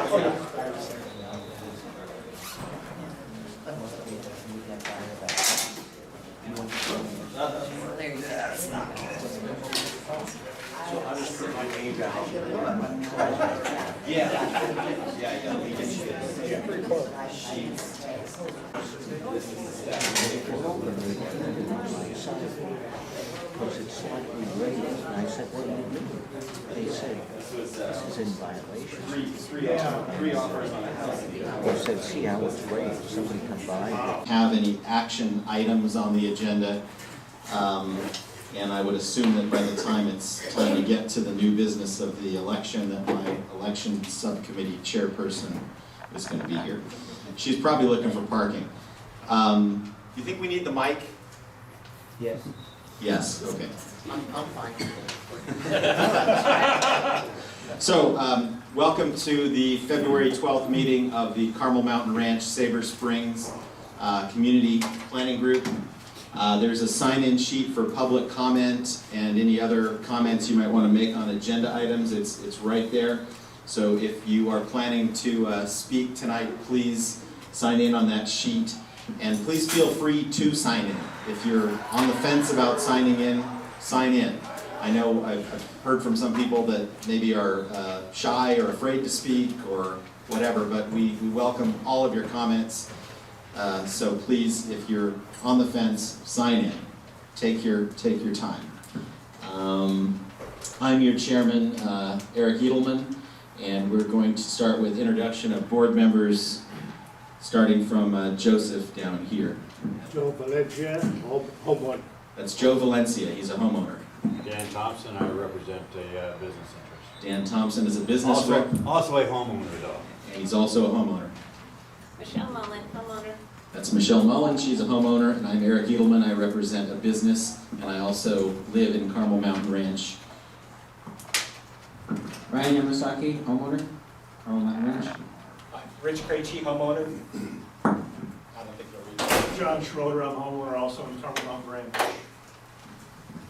So I'll just put my name down. Yeah. We can see it. Because it's slightly raised, and I said, what do you do? They said, this is in violation. Three offers on a house. They said, see how it's raised, somebody come by. Have any action items on the agenda? And I would assume that by the time it's time to get to the new business of the election, that my election subcommittee chairperson is going to be here. She's probably looking for parking. You think we need the mic? Yes. Yes, okay. I'm fine. So, welcome to the February 12th meeting of the Carmel Mountain Ranch Sabre Springs Community Planning Group. There's a sign-in sheet for public comment and any other comments you might want to make on agenda items. It's right there. So if you are planning to speak tonight, please sign in on that sheet. And please feel free to sign in. If you're on the fence about signing in, sign in. I know I've heard from some people that maybe are shy or afraid to speak or whatever, but we welcome all of your comments. So please, if you're on the fence, sign in. Take your time. I'm your chairman, Eric Edelman, and we're going to start with introduction of board members, starting from Joseph down here. Joe Valencia, homeowner. That's Joe Valencia, he's a homeowner. Dan Thompson, I represent a business interest. Dan Thompson is a business rep, Also a homeowner though. and he's also a homeowner. Michelle Mullen, homeowner. That's Michelle Mullen, she's a homeowner, and I'm Eric Edelman, I represent a business, and I also live in Carmel Mountain Ranch. Ryan Yamasaki, homeowner, Carmel Mountain Ranch. Rich Krejci, homeowner. I don't think they'll read it. John Schroeder, I'm homeowner, also in Carmel Mountain Ranch.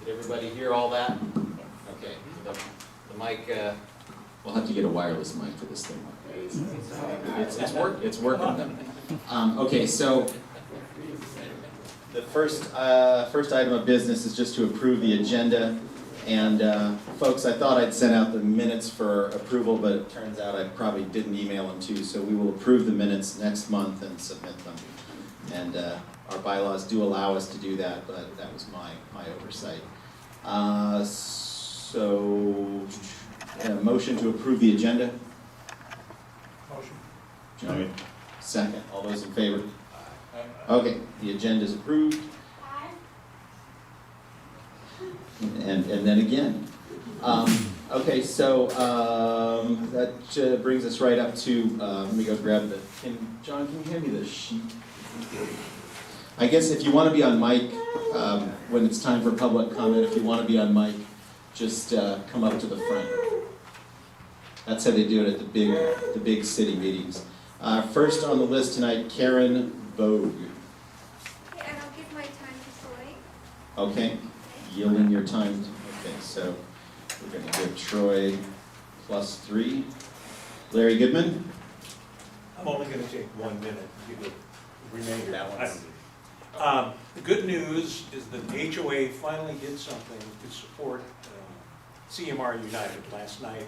Did everybody hear all that? Okay, the mic, we'll have to get a wireless mic for this thing. It's working. Okay, so the first item of business is just to approve the agenda. And folks, I thought I'd sent out the minutes for approval, but it turns out I probably didn't email them too. So we will approve the minutes next month and submit them. And our bylaws do allow us to do that, but that was my oversight. So, a motion to approve the agenda. Motion. John, second. All those in favor? Okay, the agenda is approved. And then again. Okay, so that brings us right up to, let me go grab the, John, can you hand me the sheet? I guess if you want to be on mic, when it's time for public comment, if you want to be on mic, just come up to the front. That's how they do it at the big city meetings. First on the list tonight, Karen Vogue. Okay, and I'll give my time to Troy. Okay, yielding your time. Okay, so we're going to give Troy +3. Larry Goodman? I'm only going to take 1 minute. Give the remainder. Balance. The good news is that the HOA finally did something to support CMR United. Last night,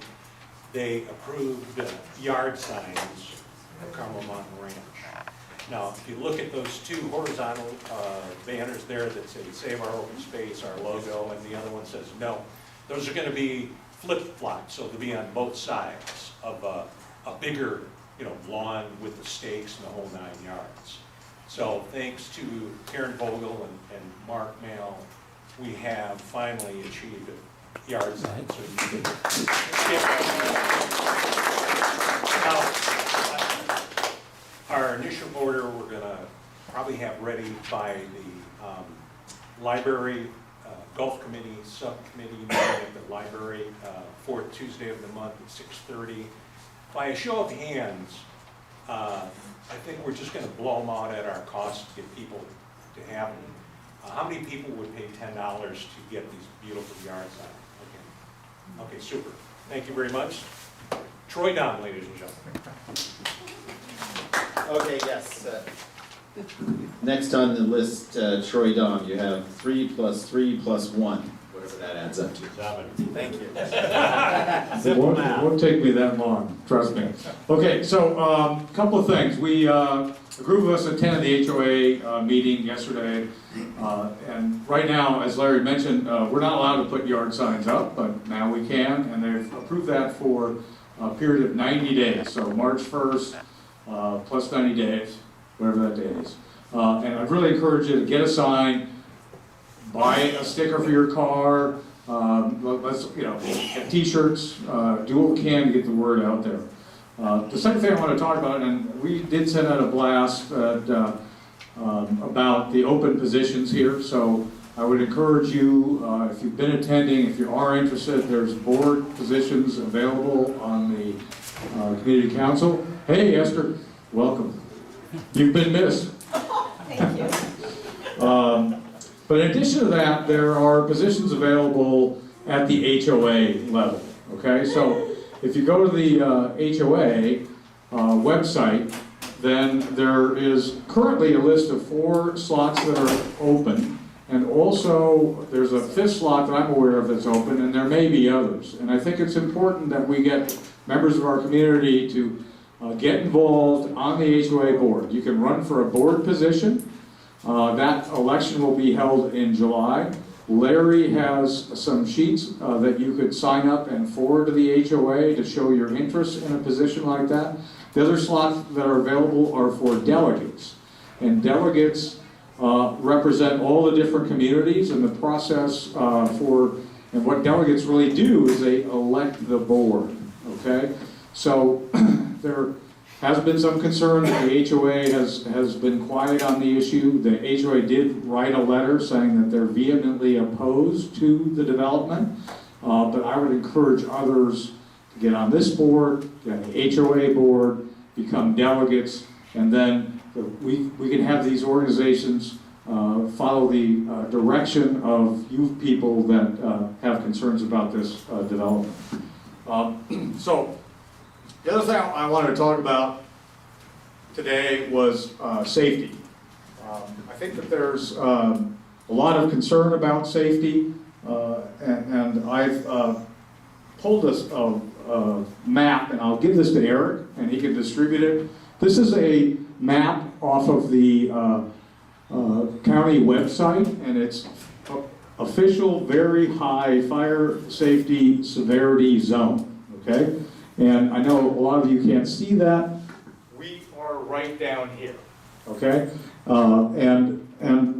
they approved yard signs at Carmel Mountain Ranch. Now, if you look at those two horizontal banners there that say Save Our Open Space, our logo, and the other one says no, those are going to be flip-flopped, so they'll be on both sides of a bigger, lawn with the stakes and the whole 9 yards. So thanks to Karen Vogel and Mark Mail, we have finally achieved a yard sign. So you can now, our initial order we're going to probably have ready by the library Gulf Committee subcommittee meeting at the library, 4th Tuesday of the month at 6:30. By a show of hands, I think we're just going to blow them out at our cost to get people to have them. How many people would pay $10 to get these beautiful yard signs? Okay, super. Thank you very much. Troy Don, ladies and gentlemen. Okay, yes. Next on the list, Troy Dom, you have 3 + 3 + 1, whatever that adds up to. 7. Thank you. It won't take me that long, trust me. Okay, so a couple of things. A group of us attended the HOA meeting yesterday, and right now, as Larry mentioned, we're not allowed to put yard signs up, but now we can, and they've approved that for a period of 90 days, so March 1st plus 90 days, whatever that day is. And I'd really encourage you to get a sign, buy a sticker for your car, let's, get t-shirts, do what we can to get the word out there. The second thing I want to talk about, and we did send out a blast about the open positions here, so I would encourage you, if you've been attending, if you are interested, there's board positions available on the community council. Hey, Esther, welcome. You've been missed. Thank you. But in addition to that, there are positions available at the HOA level, okay? So if you go to the HOA website, then there is currently a list of 4 slots that are open, and also there's a 5th slot that I'm aware of that's open, and there may be others. And I think it's important that we get members of our community to get involved on the HOA board. You can run for a board position. That election will be held in July. Larry has some sheets that you could sign up and forward to the HOA to show your interest in a position like that. The other slots that are available are for delegates. And delegates represent all the different communities, and the process and what delegates really do is they elect the board, okay? So there has been some concern that the HOA has been quiet on the issue. The HOA did write a letter saying that they're vehemently opposed to the development, but I would encourage others to get on this board, get on the HOA board, become delegates, and then we can have these organizations follow the direction of youth people that have concerns about this development. So the other thing I wanted to talk about today was safety. I think that there's a lot of concern about safety, and I've pulled a map, and I'll give this to Eric, and he can distribute it. This is a map off of the county website, and it's official very high fire safety severity zone, okay? And I know a lot of you can't see that. We are right down here, okay? And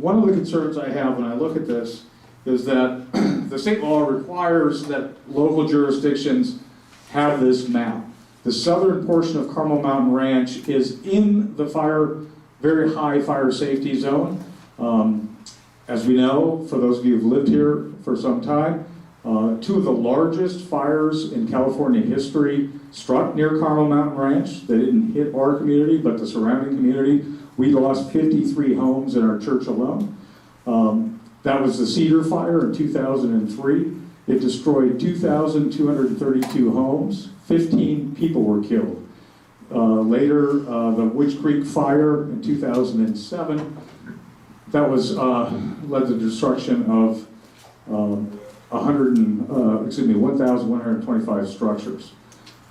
one of the concerns I have when I look at this is that the state law requires that local jurisdictions have this map. The southern portion of Carmel Mountain Ranch is in the very high fire safety zone. As we know, for those of you who've lived here for some time, 2 of the largest fires in California history struck near Carmel Mountain Ranch. They didn't hit our community, but the surrounding community. We lost 53 homes in our church alone. That was the Cedar Fire in 2003. It destroyed 2,232 homes. 15 people were killed. Later, the Witch Creek Fire in 2007, that was led to the destruction of 1,125 structures.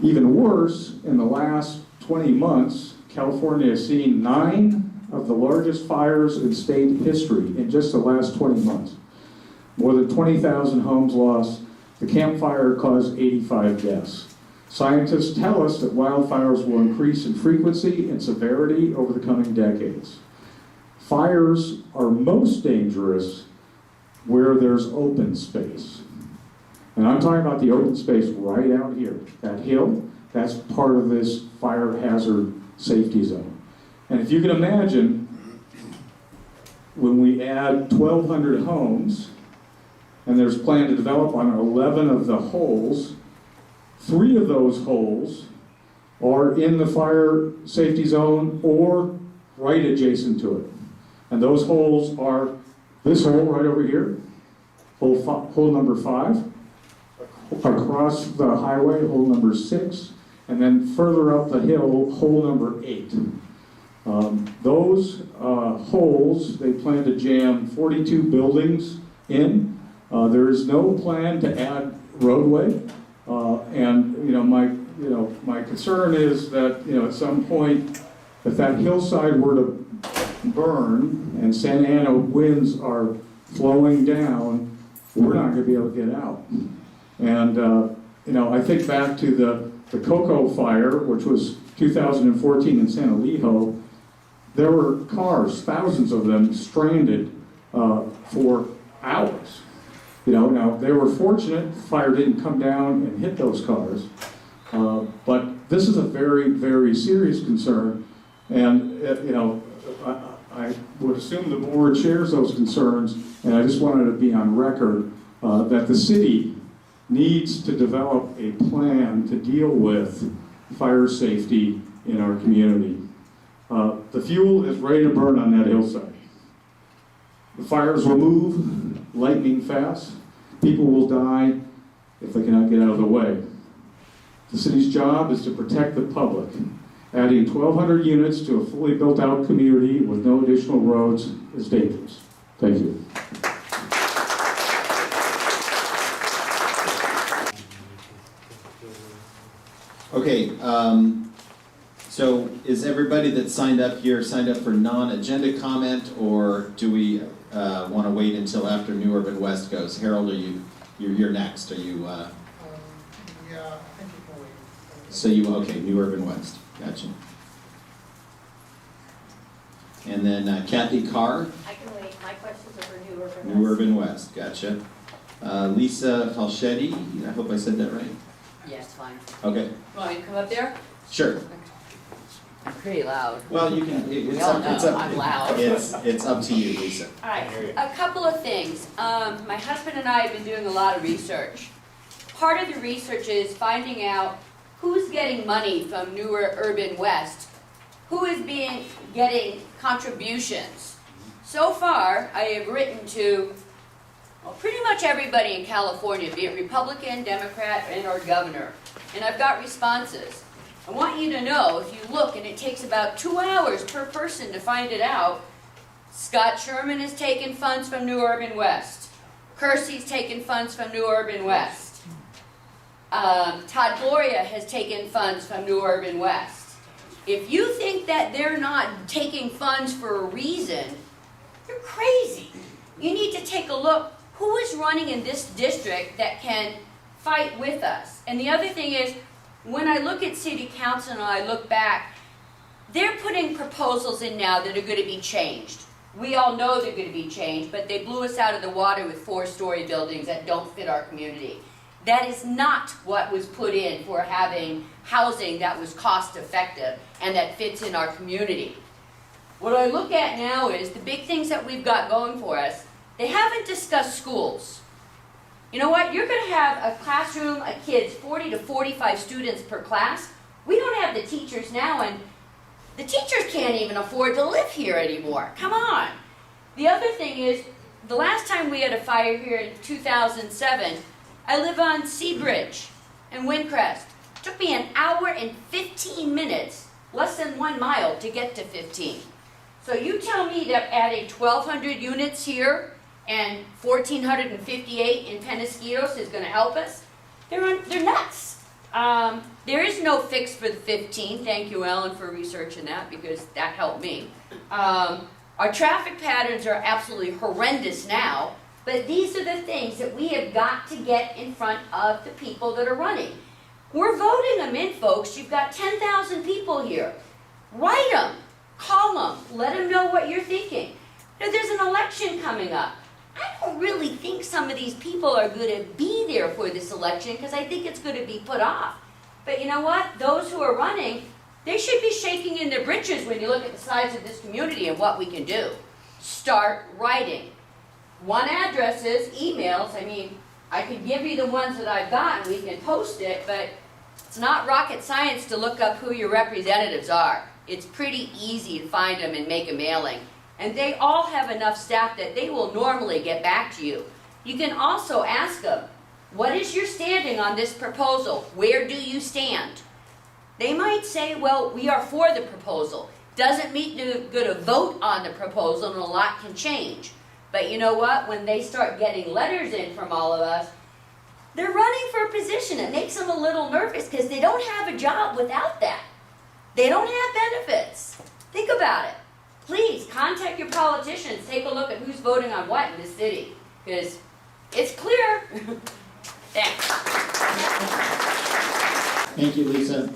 Even worse, in the last 20 months, California has seen 9 of the largest fires in state history in just the last 20 months. More than 20,000 homes lost. The Camp Fire caused 85 deaths. Scientists tell us that wildfires will increase in frequency and severity over the coming decades. Fires are most dangerous where there's open space. And I'm talking about the open space right out here. That hill, that's part of this fire hazard safety zone. And if you can imagine, when we add 1,200 homes, and there's planned to develop on 11 of the holes, 3 of those holes are in the fire safety zone or right adjacent to it. And those holes are this hole right over here, hole number 5, across the highway, hole number 6, and then further up the hill, hole number 8. Those holes, they plan to jam 42 buildings in. There is no plan to add roadway, and my concern is that at some point, if that hillside were to burn and Santa Ana winds are flowing down, we're not going to be able to get out. And I think back to the Cocoa Fire, which was 2014 in San Elijo. There were cars, thousands of them, stranded for hours. Now they were fortunate the fire didn't come down and hit those cars, but this is a very, very serious concern, and I would assume the board shares those concerns, and I just wanted to be on record that the city needs to develop a plan to deal with fire safety in our community. The fuel is ready to burn on that hillside. The fires will move lightning fast. People will die if they cannot get out of the way. The city's job is to protect the public. Adding 1,200 units to a fully built-out community with no additional roads is dangerous. Thank you. Okay, so is everybody that signed up here signed up for non-agenda comment, or do we want to wait until after New Urban West goes? Harold, you're next. Are you? Yeah, I think you can wait. So okay, New Urban West. Gotcha. And then Kathy Carr, I can wait, my questions are for New Urban West. New Urban West. Gotcha. Lisa Falchetti, I hope I said that right. Yes, fine. Okay, Want me to come up there? sure. I'm pretty loud. Well, you can. We It's all up. know It's up. I'm loud. It's up to you, Lisa. All right, a couple of things. My husband and I have been doing a lot of research. Part of the research is finding out who's getting money from New Urban West, who is getting contributions. So far, I have written to pretty much everybody in California, be it Republican, Democrat, and or governor, and I've got responses. I want you to know, if you look, and it takes about 2 hours per person to find it out, Scott Sherman has taken funds from New Urban West. Kersey's taken funds from New Urban West. Todd Gloria has taken funds from New Urban West. If you think that they're not taking funds for a reason, you're crazy. You need to take a look. Who is running in this district that can fight with us? And the other thing is, when I look at city council and I look back, they're putting proposals in now that are going to be changed. We all know they're going to be changed, but they blew us out of the water with 4-story buildings that don't fit our community. That is not what was put in for having housing that was cost effective and that fits in our community. What I look at now is the big things that we've got going for us. They haven't discussed schools. You know what? You're going to have a classroom of kids, 40 to 45 students per class. We don't have the teachers now, and the teachers can't even afford to live here anymore. Come on. The other thing is, the last time we had a fire here in 2007, I live on Seabridge and Windcrest. It took me an hour and 15 minutes, less than 1 mile, to get to 15. So you tell me that adding 1,200 units here and 1,458 in Penasquitos is going to help us? They're nuts. There is no fix for the 15. Thank you, Ellen, for researching that, because that helped me. Our traffic patterns are absolutely horrendous now, but these are the things that we have got to get in front of the people that are running. We're voting them in, folks. You've got 10,000 people here. Write them. Call them. Let them know what you're thinking. Now, there's an election coming up. I don't really think some of these people are going to be there for this election, because I think it's going to be put off. But you know what? Those who are running, they should be shaking in their britches when you look at the size of this community and what we can do. Start writing. One addresses, emails. I mean, I could give you the ones that I've got and we can post it, but it's not rocket science to look up who your representatives are. It's pretty easy to find them and make a mailing. And they all have enough staff that they will normally get back to you. You can also ask them, what is your standing on this proposal? Where do you stand? They might say, well, we are for the proposal. Doesn't mean they're gonna vote on the proposal, and a lot can change. But you know what? When they start getting letters in from all of us, they're running for a position. It makes them a little nervous because they don't have a job without that. They don't have benefits. Think about it. Please contact your politicians. Take a look at who's voting on what in this city, because it's clear. Thanks. Thank you, Lisa.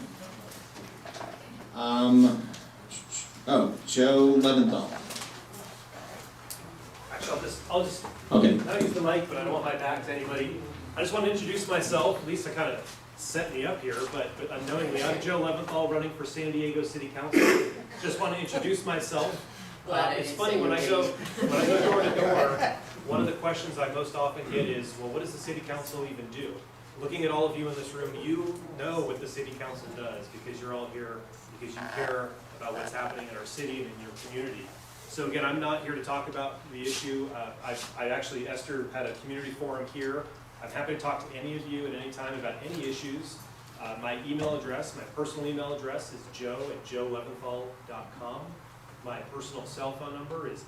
Joe Leventhal. Actually, I'll just Okay. I'll use the mic, but I don't want my back to anybody. I just want to introduce myself. Lisa kind of set me up here, but unknowingly, I'm Joe Leventhal, running for San Diego City Council. Just want to introduce myself. It's funny when I go door to door. One of the questions I most often get is, well, what does the City Council even do? Looking at all of you in this room, you know what the City Council does because you're all here because you care about what's happening in our city and in your community. So again, I'm not here to talk about the issue. Esther had a community forum here. I'm happy to talk to any of you at any time about any issues. My email address, my personal email address is joe@joeleventhal.com. My personal cell phone number is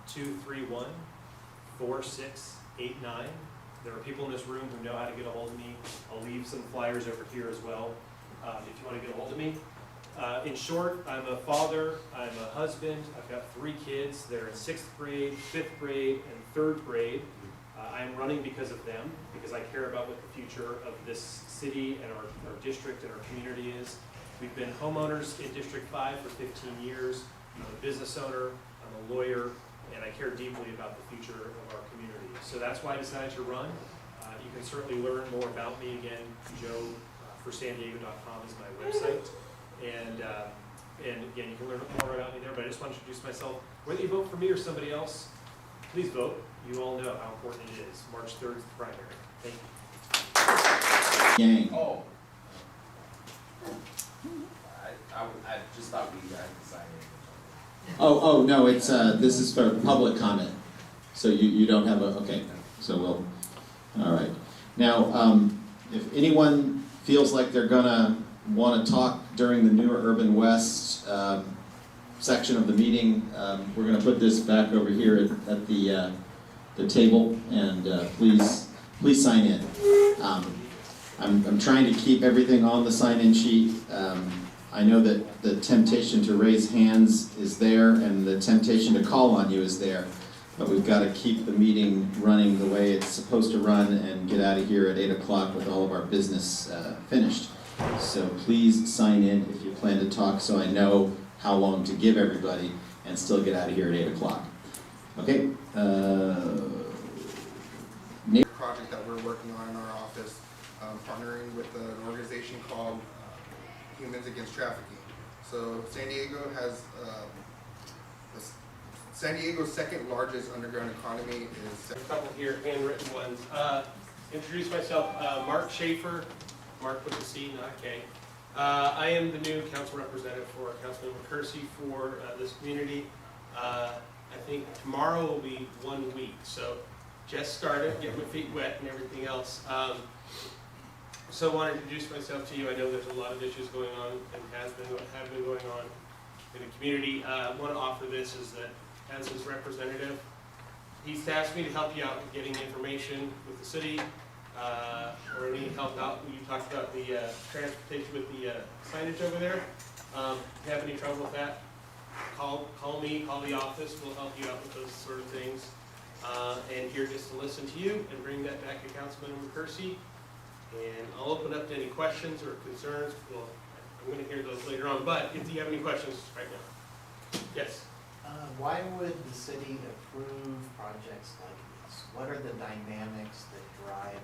858-231-4689. There are people in this room who know how to get a hold of me. I'll leave some flyers over here as well if you want to get a hold of me. In short, I'm a father, I'm a husband, I've got 3 kids. They're in 6th grade, 5th grade, and 3rd grade. I'm running because of them, because I care about what the future of this city and our district and our community is. We've been homeowners in District 5 for 15 years. I'm a business owner, I'm a lawyer, and I care deeply about the future of our community. So that's why I decided to run. You can certainly learn more about me. Again, joe4sandiego.com is my website. And again, you can learn more about me there, but I just want to introduce myself. Whether you vote for me or somebody else, please vote. You all know how important it is. March 3rd is the primary. Thank you. Yang. Oh. I just thought we had decided. Oh, no, it's, this is for public comment. So you don't have okay, so we'll, all right. Now, if anyone feels like they're gonna want to talk during the Newer Urban West section of the meeting, we're gonna put this back over here at the table, and please sign in. I'm trying to keep everything on the sign-in sheet. I know that the temptation to raise hands is there and the temptation to call on you is there, but we've got to keep the meeting running the way it's supposed to run and get out of here at 8 o'clock with all of our business finished. So please sign in if you plan to talk so I know how long to give everybody and still get out of here at 8 o'clock. Okay. Project that we're working on in our office, partnering with an organization called Humans Against Trafficking. So San Diego has San Diego's second largest underground economy is. A couple here, handwritten ones. Introduce myself, Mark Schaefer. Mark with a C, not a K. I am the new council representative for Councilman McCursey for this community. I think tomorrow will be 1 week, so just started, getting my feet wet and everything else. So I want to introduce myself to you. I know there's a lot of issues going on and have been going on in the community. I want to offer this is that as his representative, he's tasked me to help you out with getting information with the city, or any help out. You talked about the transportation with the signage over there. If you have any trouble with that, call me, call the office. We'll help you out with those sort of things. And here just to listen to you and bring that back to Councilman McCursey. And I'll open up to any questions or concerns. Well, I'm going to hear those later on, but if you have any questions right now. Yes? Why would the city approve projects like this? What are the dynamics that drive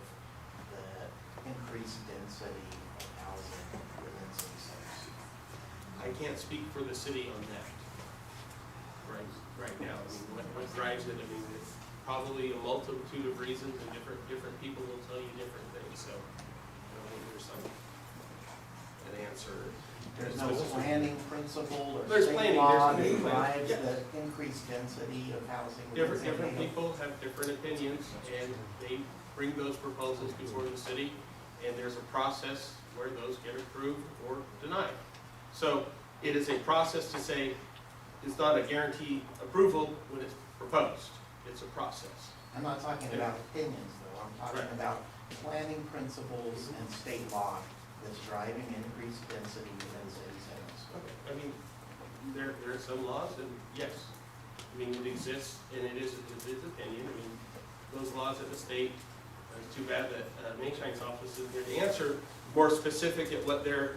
the increased density of housing within city centers? I can't speak for the city on that right now. I mean, what drives it? I mean, it's probably a multitude of reasons, and different people will tell you different things. So I don't think there's an answer. There's no planning principle or There's state planning, law there's that drives yeah. the increased density of housing within Different San Diego? people have different opinions, and they bring those proposals before the city, and there's a process where those get approved or denied. So it is a process to say, it's not a guaranteed approval when it's proposed. It's a process. I'm not talking about opinions, though. I'm talking Right. about planning principles and state law that's driving increased density within city centers. I mean, there are some laws, and yes, I mean, it exists, and it is opinion. I mean, those laws at the state, it's too bad that Mainshine's office isn't here to answer more specific at what their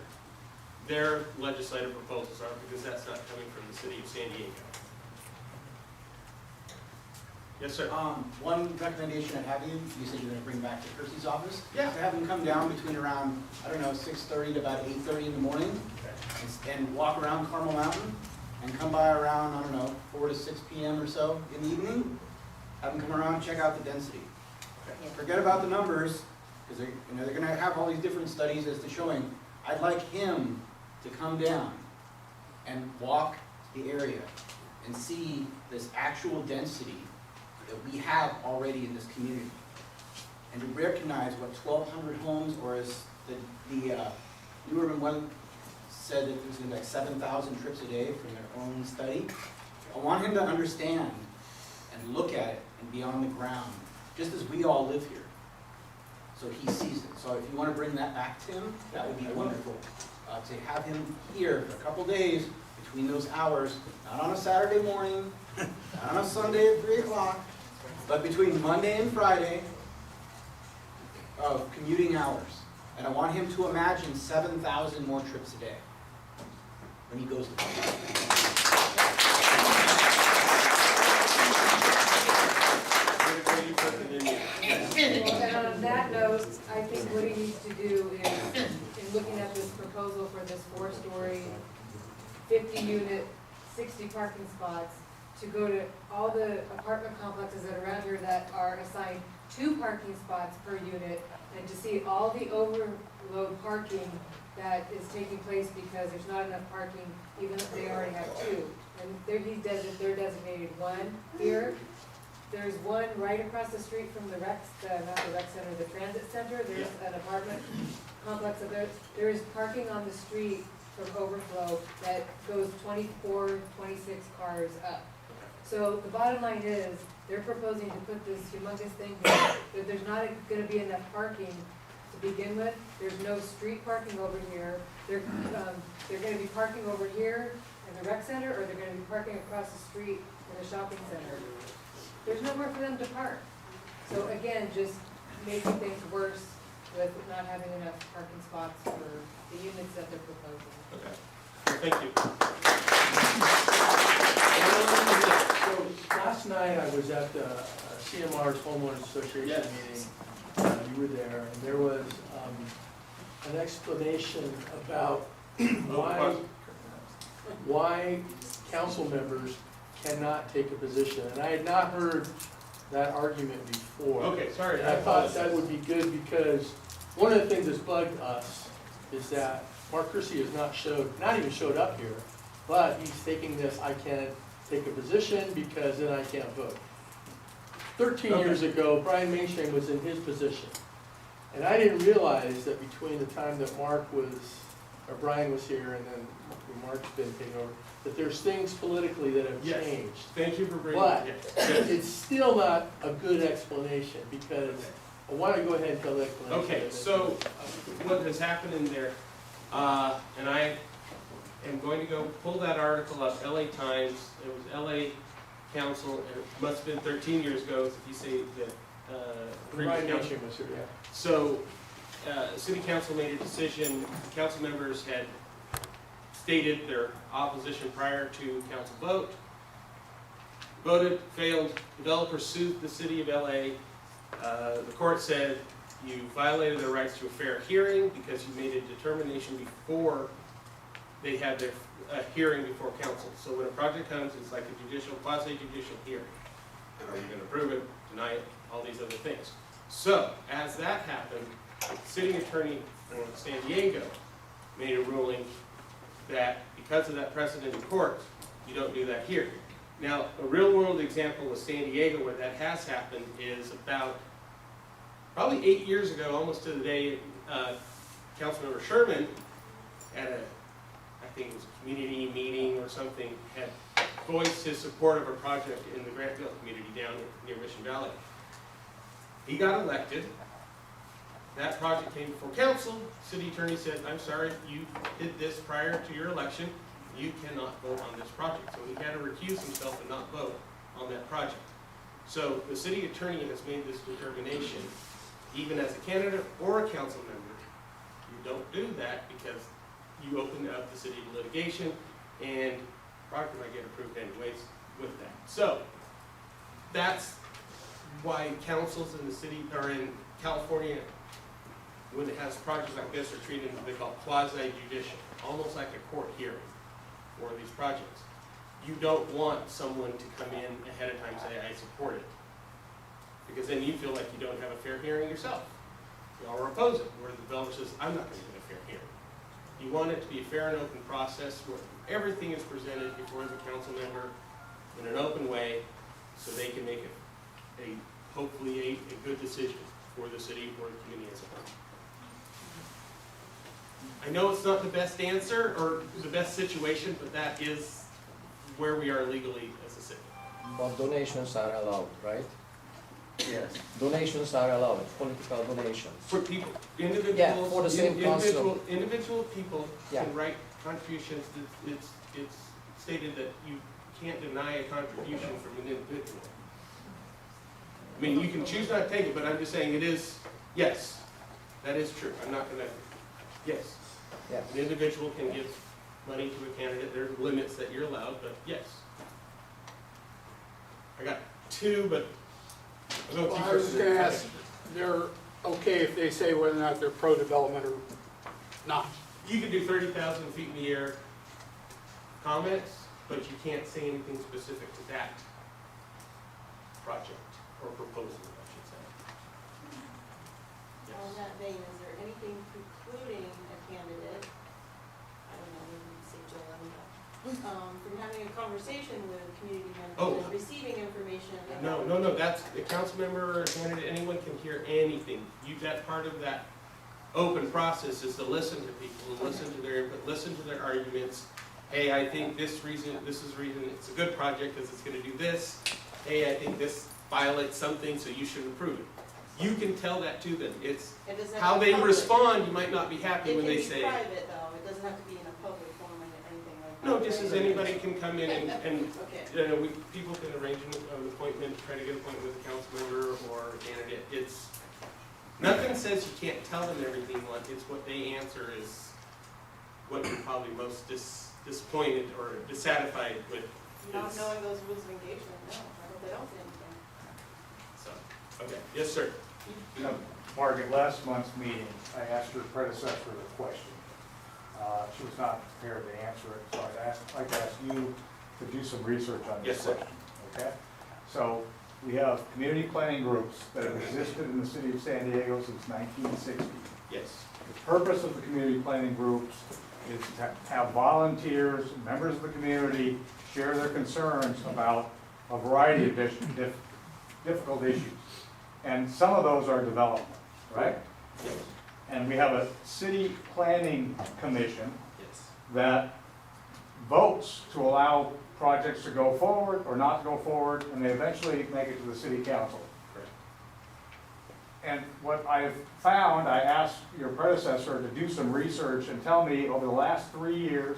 legislative proposals are, because that's not coming from the city of San Diego. Yes, sir. One recommendation I'd have you said you're gonna bring back to Kersey's office. Yeah. To have him come down between around, 6:30 to about 8:30 in the morning, and walk around Carmel Mountain, and come by around, 4 to 6 p.m. or so in the evening. Have him come around and check out the density. Forget about the numbers, because they're gonna have all these different studies as to showing. I'd like him to come down and walk the area and see this actual density that we have already in this community, and to recognize what 1,200 homes, or as the New Urban One said, that it was going to be like 7,000 trips a day from their own study. I want him to understand and look at it and be on the ground, just as we all live here, so he sees it. So if you want to bring that back to him, that would be wonderful. To have him here for a couple days between those hours, not on a Saturday morning, not on a Sunday at 3 o'clock, but between Monday and Friday of commuting hours. And I want him to imagine 7,000 more trips a day when he goes to And on that note, I think what he needs to do is, in looking at this proposal for this 4-story, 50-unit, 60 parking spots, to go to all the apartment complexes that are around here that are assigned 2 parking spots per unit, and to see all the overload parking that is taking place because there's not enough parking, even if they already have 2. And they're designated 1 here. There's one right across the street from the not the rec center, the transit center. There's an apartment complex of theirs. There is parking on the street from overflow that goes 24, 26 cars up. So the bottom line is, they're proposing to put this humongous thing here, that there's not gonna be enough parking to begin with. There's no street parking over here. They're gonna be parking over here in the rec center, or they're gonna be parking across the street in the shopping center. There's nowhere for them to park. So again, just making things worse with not having enough parking spots for the units that they're proposing. Okay. Thank you. So last night I was at the CMR's Homeowners Association meeting. You were there, and there was an explanation about why council members cannot take a position. And I had not heard that argument before. Okay, sorry. And I thought that would be good, because one of the things that's bugged us is that Mark Kersey has not even showed up here, but he's taking this, I can't take a position because then I can't vote. 13 years ago, Brian Mainshine's was in his position. And I didn't realize that between the time that Brian was here and then Mark's been taken over, that there's things politically that have changed. Thank you for bringing But it. it's still not a good explanation, because why don't you go ahead and tell the explanation? Okay, so what has happened in there, and I am going to go pull that article up, LA Times. It was LA Council, and it must have been 13 years ago, if you say that. Brian Mainshine was here, yeah. So, City Council made a decision, council members had stated their opposition prior to council vote. Voted, failed, developer sued the city of LA. The court said you violated their rights to a fair hearing because you made a determination before they had their hearing before council. So when a project comes, it's like a quasi-judicial hearing. Are you going to approve it, deny it, all these other things? So, as that happened, the city attorney in San Diego made a ruling that because of that precedent in court, you don't do that here. Now, a real-world example of San Diego where that has happened is about probably 8 years ago, almost to the day, Councilmember Sherman at I think it was a community meeting or something, had voiced his support of a project in the Grantville community down near Mission Valley. He got elected. That project came before council. City attorney said, I'm sorry, you did this prior to your election. You cannot vote on this project. So he had to recuse himself and not vote on that project. So the city attorney has made this determination, even as a candidate or a council member, you don't do that because you open up the city to litigation, and the project might get approved anyways with that. So that's why councils in the city, or in California, when it has projects like this, are treated what they call quasi-judicial, almost like a court hearing for these projects. You don't want someone to come in ahead of time and say, I support it. Because then you feel like you don't have a fair hearing yourself. Or oppose it, where the developer says, I'm not going to get a fair hearing. You want it to be a fair and open process where everything is presented before the council member in an open way, so they can make hopefully a good decision for the city or the community as a whole. I know it's not the best answer or the best situation, but that is where we are legally as a city. But donations are allowed, right? Yes. Donations are allowed, political donations. For people, individuals, Yeah, for the same individual people Yeah. can write contributions. It's stated that you can't deny a contribution from an individual. I mean, you can choose not to take it, but I'm just saying it is, yes, that is true. I'm not gonna, yes. Yeah. An individual can give money to a candidate. There are limits that you're allowed, but yes. I got two, but I'll go with you Well, I was first. just gonna ask, they're okay if they say whether or not they're pro-development or not? You can do 30,000 feet in the air comments, but you can't say anything specific to that project or proposal, I should say. Yes. On that vein, is there anything precluding a candidate, I don't know, maybe say Joe, from having a conversation with community members and receiving information? No, that's, a council member or a candidate, anyone can hear anything. That part of that open process is to listen to people, and listen to their input, listen to their arguments. Hey, I think this is the reason it's a good project because it's gonna do this. Hey, I think this violates something, so you should approve it. You can tell that to them. It's how they respond. You might not be happy when they say. It can be private though, it doesn't have to be in a public forum or anything like that. No, just as anybody can come in and Okay. people can arrange an appointment, try to get an appointment with a council member or a candidate. Nothing says you can't tell them everything you want. It's what they answer is what you're probably most disappointed or dissatisfied with. Not knowing those rules of engagement, no, I hope they don't say anything. So, okay, yes, sir. Mark, at last month's meeting, I asked your predecessor a question. She was not prepared to answer it, so I'd like to ask you to do some research on this question. Okay? So we have community planning groups that have existed in the city of San Diego since 1960. Yes. The purpose of the community planning groups is to have volunteers, members of the community, share their concerns about a variety of difficult issues. And some of those are development, right? Yes. And we have a city planning commission Yes. that votes to allow projects to go forward or not to go forward, and they eventually make it to the city council. Correct. And what I've found, I asked your predecessor to do some research and tell me over the last 3 years,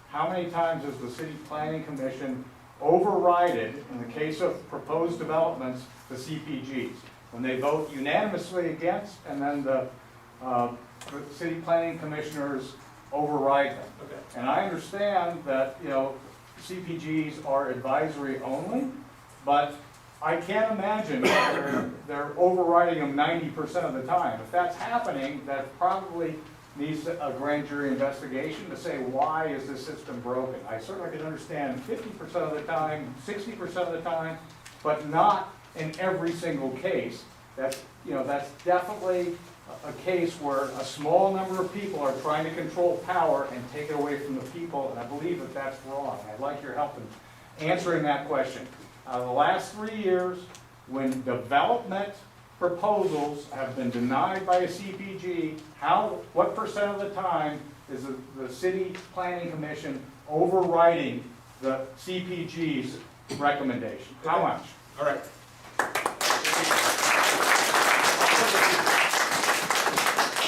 how many times has the city planning commission overrided, in the case of proposed developments, the CPGs? When they vote unanimously against, and then the city planning commissioners override them. Okay. And I understand that, CPGs are advisory only, but I can't imagine that they're overriding them 90% of the time. If that's happening, that probably needs a grand jury investigation to say, why is this system broken? I certainly can understand 50% of the time, 60% of the time, but not in every single case. That's definitely a case where a small number of people are trying to control power and take it away from the people, and I believe that that's wrong. I'd like your help in answering that question. The last 3 years, when development proposals have been denied by a CPG, what percent of the time is the city planning commission overriding the CPG's recommendation? How much? All right.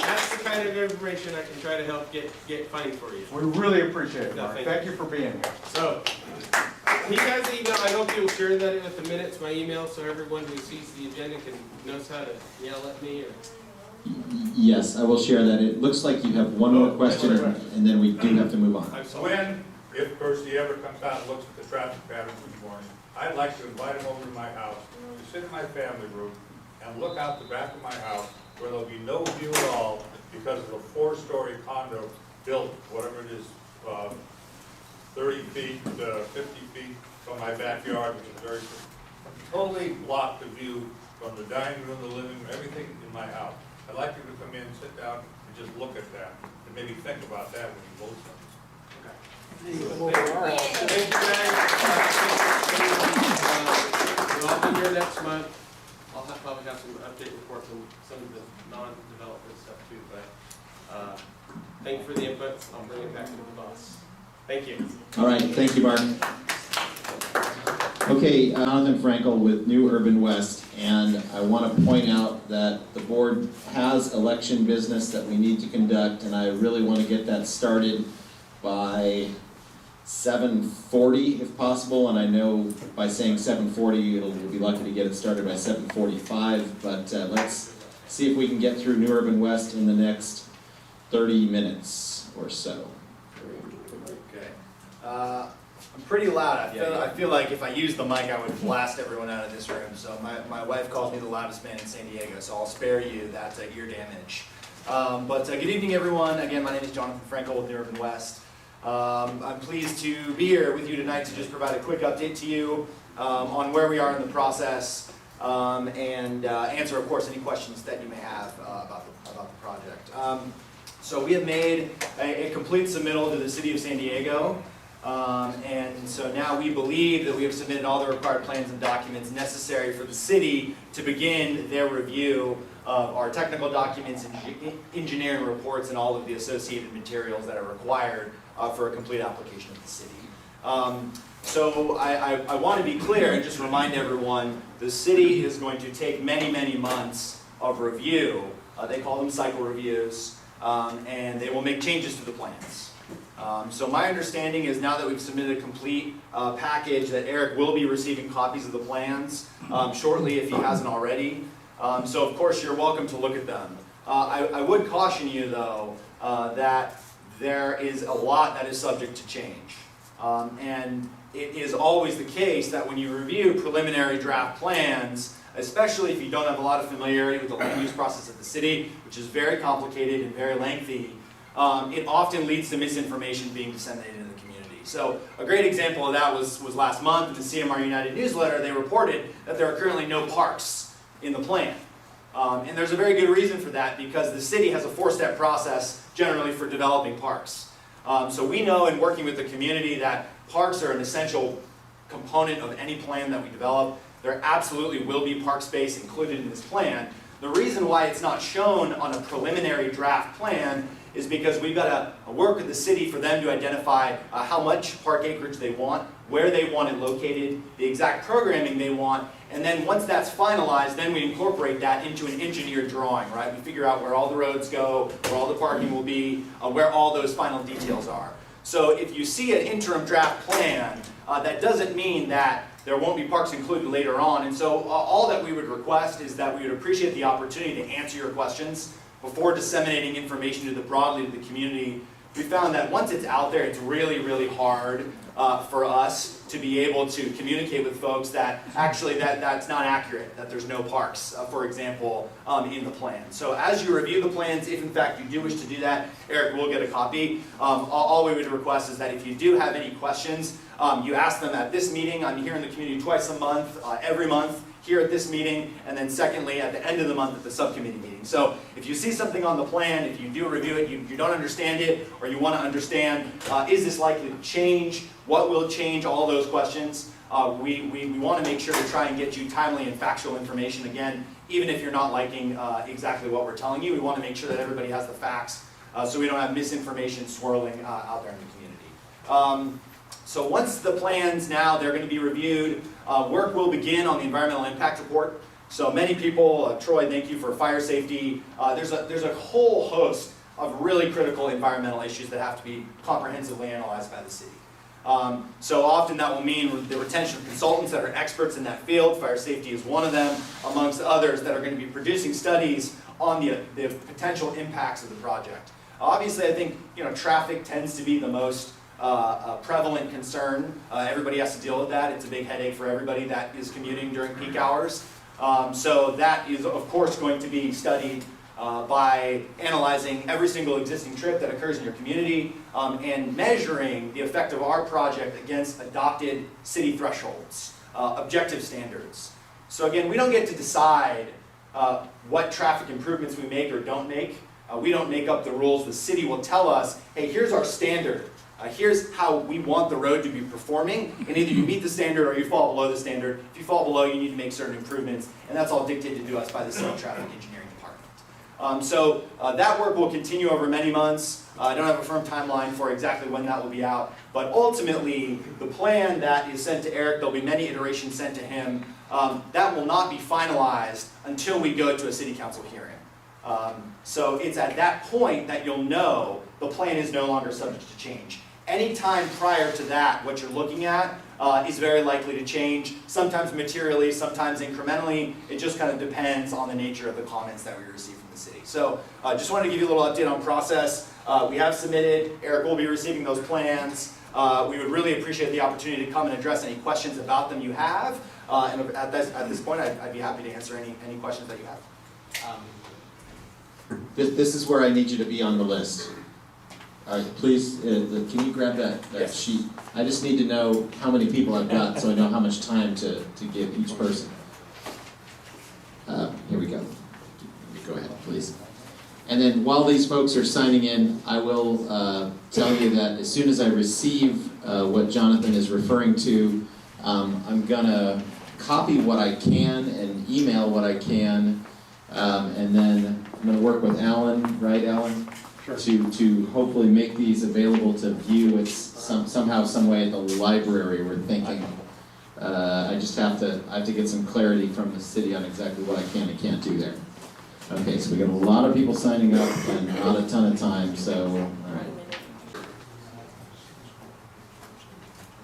That's the kind of information I can try to help get finding for you. We really appreciate it, No, Mark. thank Thank you for being here. So, you guys email, I hope you'll share that with the minutes, my email, so everyone who sees the agenda knows how to yell at me or. Yes, I will share that. It looks like you have one more question, and then we do have to move on. When, if Percy ever comes out and looks at the traffic patterns this morning, I'd like to invite him over to my house, to sit in my family room, and look out the back of my house, where there'll be no view at all, because of a 4-story condo built, whatever it is, 30 feet, 50 feet from my backyard, which is very, totally blocked the view from the dining room, the living room, everything in my house. I'd like you to come in, sit down, and just look at that, and maybe think about that when you vote something. Thank you guys. We'll all be here next month. I'll probably have some update reports on some of the non-development stuff too, but thank you for the input. I'll bring it back to the boss. Thank you. All right, thank you, Mark. Okay, Jonathan Frankel with New Urban West, and I want to point out that the board has election business that we need to conduct, and I really want to get that started by 7:40 if possible, and I know by saying 7:40 we'll be lucky to get it started by 7:45, but let's see if we can get through New Urban West in the next 30 minutes or so. Okay. I'm pretty loud. I feel like if I used the mic, I would blast everyone out of this room. So my wife calls me the loudest man in San Diego, so I'll spare you that ear damage. But good evening, everyone. Again, my name is Jonathan Frankel with New Urban West. I'm pleased to be here with you tonight to just provide a quick update to you on where we are in the process and answer, of course, any questions that you may have about the project. So we have made a complete submittal to the City of San Diego. And so now we believe that we have submitted all the required plans and documents necessary for the city to begin their review of our technical documents, engineering reports, and all of the associated materials that are required for a complete application of the city. So I want to be clear and just remind everyone, the city is going to take many, many months of review. They call them cycle reviews, and they will make changes to the plans. So my understanding is now that we've submitted a complete package that Eric will be receiving copies of the plans shortly if he hasn't already. So of course you're welcome to look at them. I would caution you though that there is a lot that is subject to change. And it is always the case that when you review preliminary draft plans, especially if you don't have a lot of familiarity with the land use process of the city, which is very complicated and very lengthy, it often leads to misinformation being disseminated in the community. So a great example of that was last month in the CMR United newsletter. They reported that there are currently no parks in the plan. And there's a very good reason for that, because the city has a 4-step process generally for developing parks. So we know in working with the community that parks are an essential component of any plan that we develop. There absolutely will be park space included in this plan. The reason why it's not shown on a preliminary draft plan is because we've got to work with the city for them to identify how much park acreage they want, where they want it located, the exact programming they want, and then once that's finalized, then we incorporate that into an engineered drawing, right? We figure out where all the roads go, where all the parking will be, where all those final details are. So if you see an interim draft plan, that doesn't mean that there won't be parks included later on. And so all that we would request is that we would appreciate the opportunity to answer your questions before disseminating information broadly to the community. We found that once it's out there, it's really, really hard for us to be able to communicate with folks that actually that's not accurate, that there's no parks, for example, in the plan. So as you review the plans, if in fact you do wish to do that, Eric will get a copy. All we would request is that if you do have any questions, you ask them at this meeting. I'm here in the community twice a month, every month, here at this meeting, and then secondly at the end of the month at the subcommittee meeting. So if you see something on the plan, if you do review it, you don't understand it, or you want to understand, is this likely to change, what will change, all those questions, we want to make sure to try and get you timely and factual information. Again, even if you're not liking exactly what we're telling you. We want to make sure that everybody has the facts so we don't have misinformation swirling out there in the community. So once the plans now, they're going to be reviewed, work will begin on the environmental impact report. So many people, Troy, thank you for fire safety. There's a whole host of really critical environmental issues that have to be comprehensively analyzed by the city. So often that will mean the retention of consultants that are experts in that field. Fire safety is one of them, amongst others, that are going to be producing studies on the potential impacts of the project. Obviously, I think traffic tends to be the most prevalent concern. Everybody has to deal with that. It's a big headache for everybody that is commuting during peak hours. So that is, of course, going to be studied by analyzing every single existing trip that occurs in your community and measuring the effect of our project against adopted city thresholds, objective standards. So again, we don't get to decide what traffic improvements we make or don't make. We don't make up the rules. The city will tell us, hey, here's our standard. Here's how we want the road to be performing, and either you meet the standard or you fall below the standard. If you fall below, you need to make certain improvements, and that's all dictated to us by the city traffic engineering department. So that work will continue over many months. I don't have a firm timeline for exactly when that will be out, but ultimately, the plan that is sent to Eric, there'll be many iterations sent to him, that will not be finalized until we go to a city council hearing. So it's at that point that you'll know the plan is no longer subject to change. Any time prior to that, what you're looking at is very likely to change, sometimes materially, sometimes incrementally. It just kind of depends on the nature of the comments that we receive from the city. So just wanted to give you a little update on process. We have submitted. Eric will be receiving those plans. We would really appreciate the opportunity to come and address any questions about them you have. And at this point, I'd be happy to answer any questions that you have. This is where I need you to be on the list. All right, please, can you grab that Yes. sheet? I just need to know how many people I've got so I know how much time to give each person. Here we go. Go ahead, please. And then while these folks are signing in, I will tell you that as soon as I receive what Jonathan is referring to, I'm gonna copy what I can and email what I can, and then I'm gonna work with Alan, right, Alan? Sure. To hopefully make these available to view. It's somehow, some way at the library, we're thinking. I have to get some clarity from the city on exactly what I can and can't do there. Okay, so we got a lot of people signing up and not a ton of time, so, all right.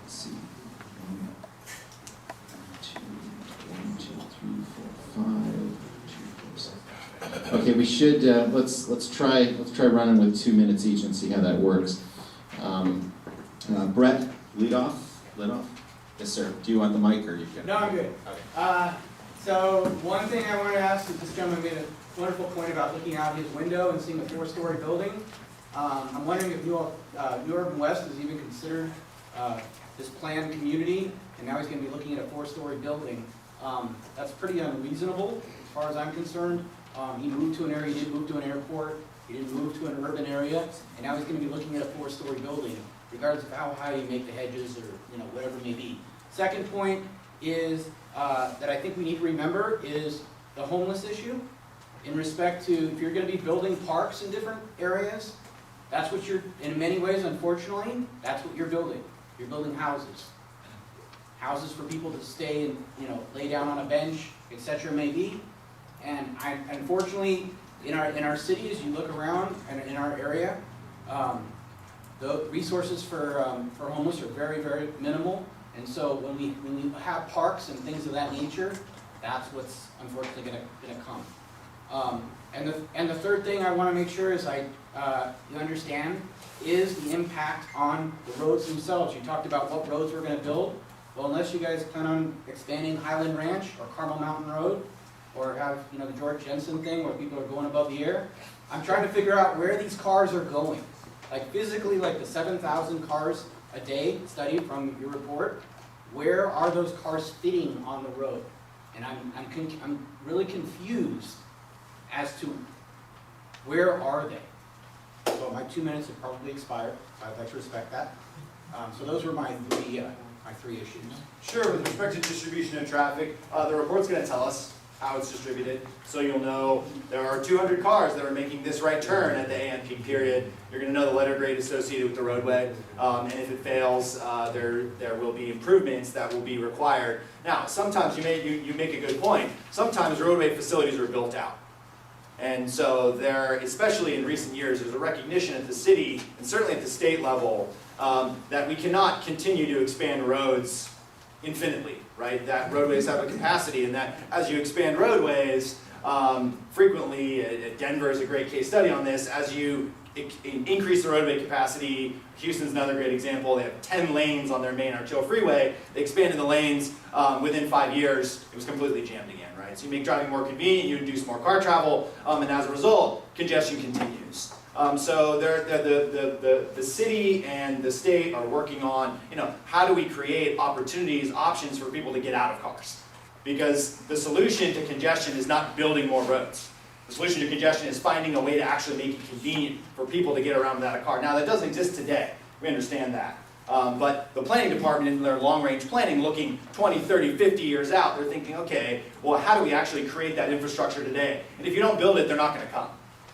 Let's see. 1, 2, 3, 4, 5, 2, 4, 7. Okay, we should, let's try running with 2 minutes each and see how that works. Brett, lead off? Yes, sir. Do you want the mic or you can? No, I'm good. Okay. So one thing I wanted to ask is this gentleman made a wonderful point about looking out his window and seeing a 4-story building. I'm wondering if New Urban West has even considered this planned community, and now he's going to be looking at a 4-story building. That's pretty unreasonable as far as I'm concerned. He moved to an area, he didn't move to an airport, he didn't move to an urban area, and now he's going to be looking at a 4-story building, regardless of how high you make the hedges or whatever it may be. Second point is that I think we need to remember is the homeless issue in respect to if you're going to be building parks in different areas, that's what you're, in many ways, unfortunately, that's what you're building. You're building houses. Houses for people to stay and, lay down on a bench, etc. maybe. And unfortunately, in our cities, you look around and in our area, the resources for homeless are very, very minimal. And so when we have parks and things of that nature, that's what's unfortunately going to come. And the third thing I want to make sure is you understand is the impact on the roads themselves. You talked about what roads we're going to build. Well, unless you guys plan on expanding Highland Ranch or Carmel Mountain Road, or have the George Jensen thing where people are going above the air, I'm trying to figure out where these cars are going. Like physically, like the 7,000 cars a day study from your report, where are those cars fitting on the road? And I'm really confused as to where are they. So my 2 minutes have probably expired. I'd like to respect that. So those were my three issues. Sure, with respect to distribution of traffic, the report's going to tell us. how it's distributed. So you'll know there are 200 cars that are making this right turn at the AM peak period. You're going to know the letter grade associated with the roadway, and if it fails, there will be improvements that will be required. Now, sometimes you make a good point. Sometimes roadway facilities are built out. And so there, especially in recent years, there's a recognition at the city, and certainly at the state level, that we cannot continue to expand roads infinitely, right? That roadways have a capacity, and that as you expand roadways, frequently, Denver is a great case study on this, as you increase the roadway capacity, Houston's another great example, they have 10 lanes on their main Arch-Hill Freeway, they expanded the lanes, within 5 years, it was completely jammed again, right? So you make driving more convenient, you induce more car travel, and as a result, congestion continues. So the city and the state are working on, how do we create opportunities, options for people to get out of cars? Because the solution to congestion is not building more roads. The solution to congestion is finding a way to actually make it convenient for people to get around without a car. Now, that doesn't exist today. We understand that. But the planning department in their long-range planning, looking 20, 30, 50 years out, they're thinking, okay, well, how do we actually create that infrastructure today? And if you don't build it, they're not going to come.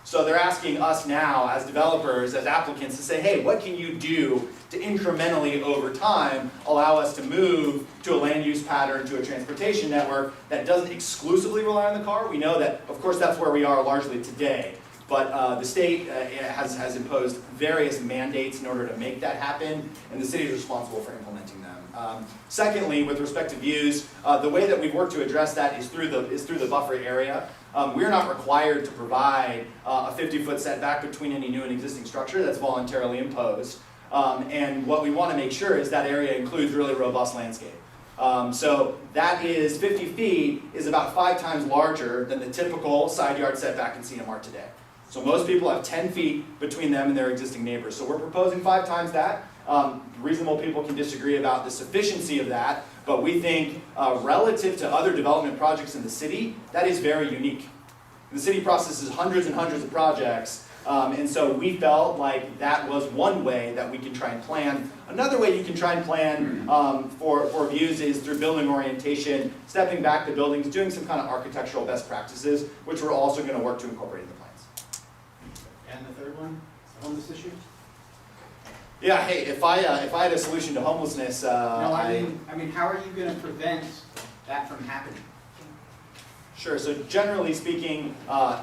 So they're asking us now, as developers, as applicants, to say, hey, what can you do to incrementally, over time, allow us to move to a land use pattern, to a transportation network that doesn't exclusively rely on the car? We know that, of course, that's where we are largely today. But the state has imposed various mandates in order to make that happen, and the city is responsible for implementing them. Secondly, with respect to views, the way that we've worked to address that is through the buffer area. We're not required to provide a 50-foot setback between any new and existing structure. That's voluntarily imposed. And what we want to make sure is that area includes really robust landscape. So that is 50 feet is about 5 times larger than the typical side yard setback in CMR today. So most people have 10 feet between them and their existing neighbors. So we're proposing 5 times that. Reasonable people can disagree about the sufficiency of that, but we think relative to other development projects in the city, that is very unique. The city processes hundreds and hundreds of projects, and so we felt like that was one way that we can try and plan. Another way you can try and plan for views is through building orientation, stepping back the buildings, doing some kind of architectural best practices, which we're also going to work to incorporate in the plans. And the third one, the homeless issue? Yeah, hey, if I had a solution to homelessness, No, I mean, how are you going to prevent that from happening? Sure. So generally speaking,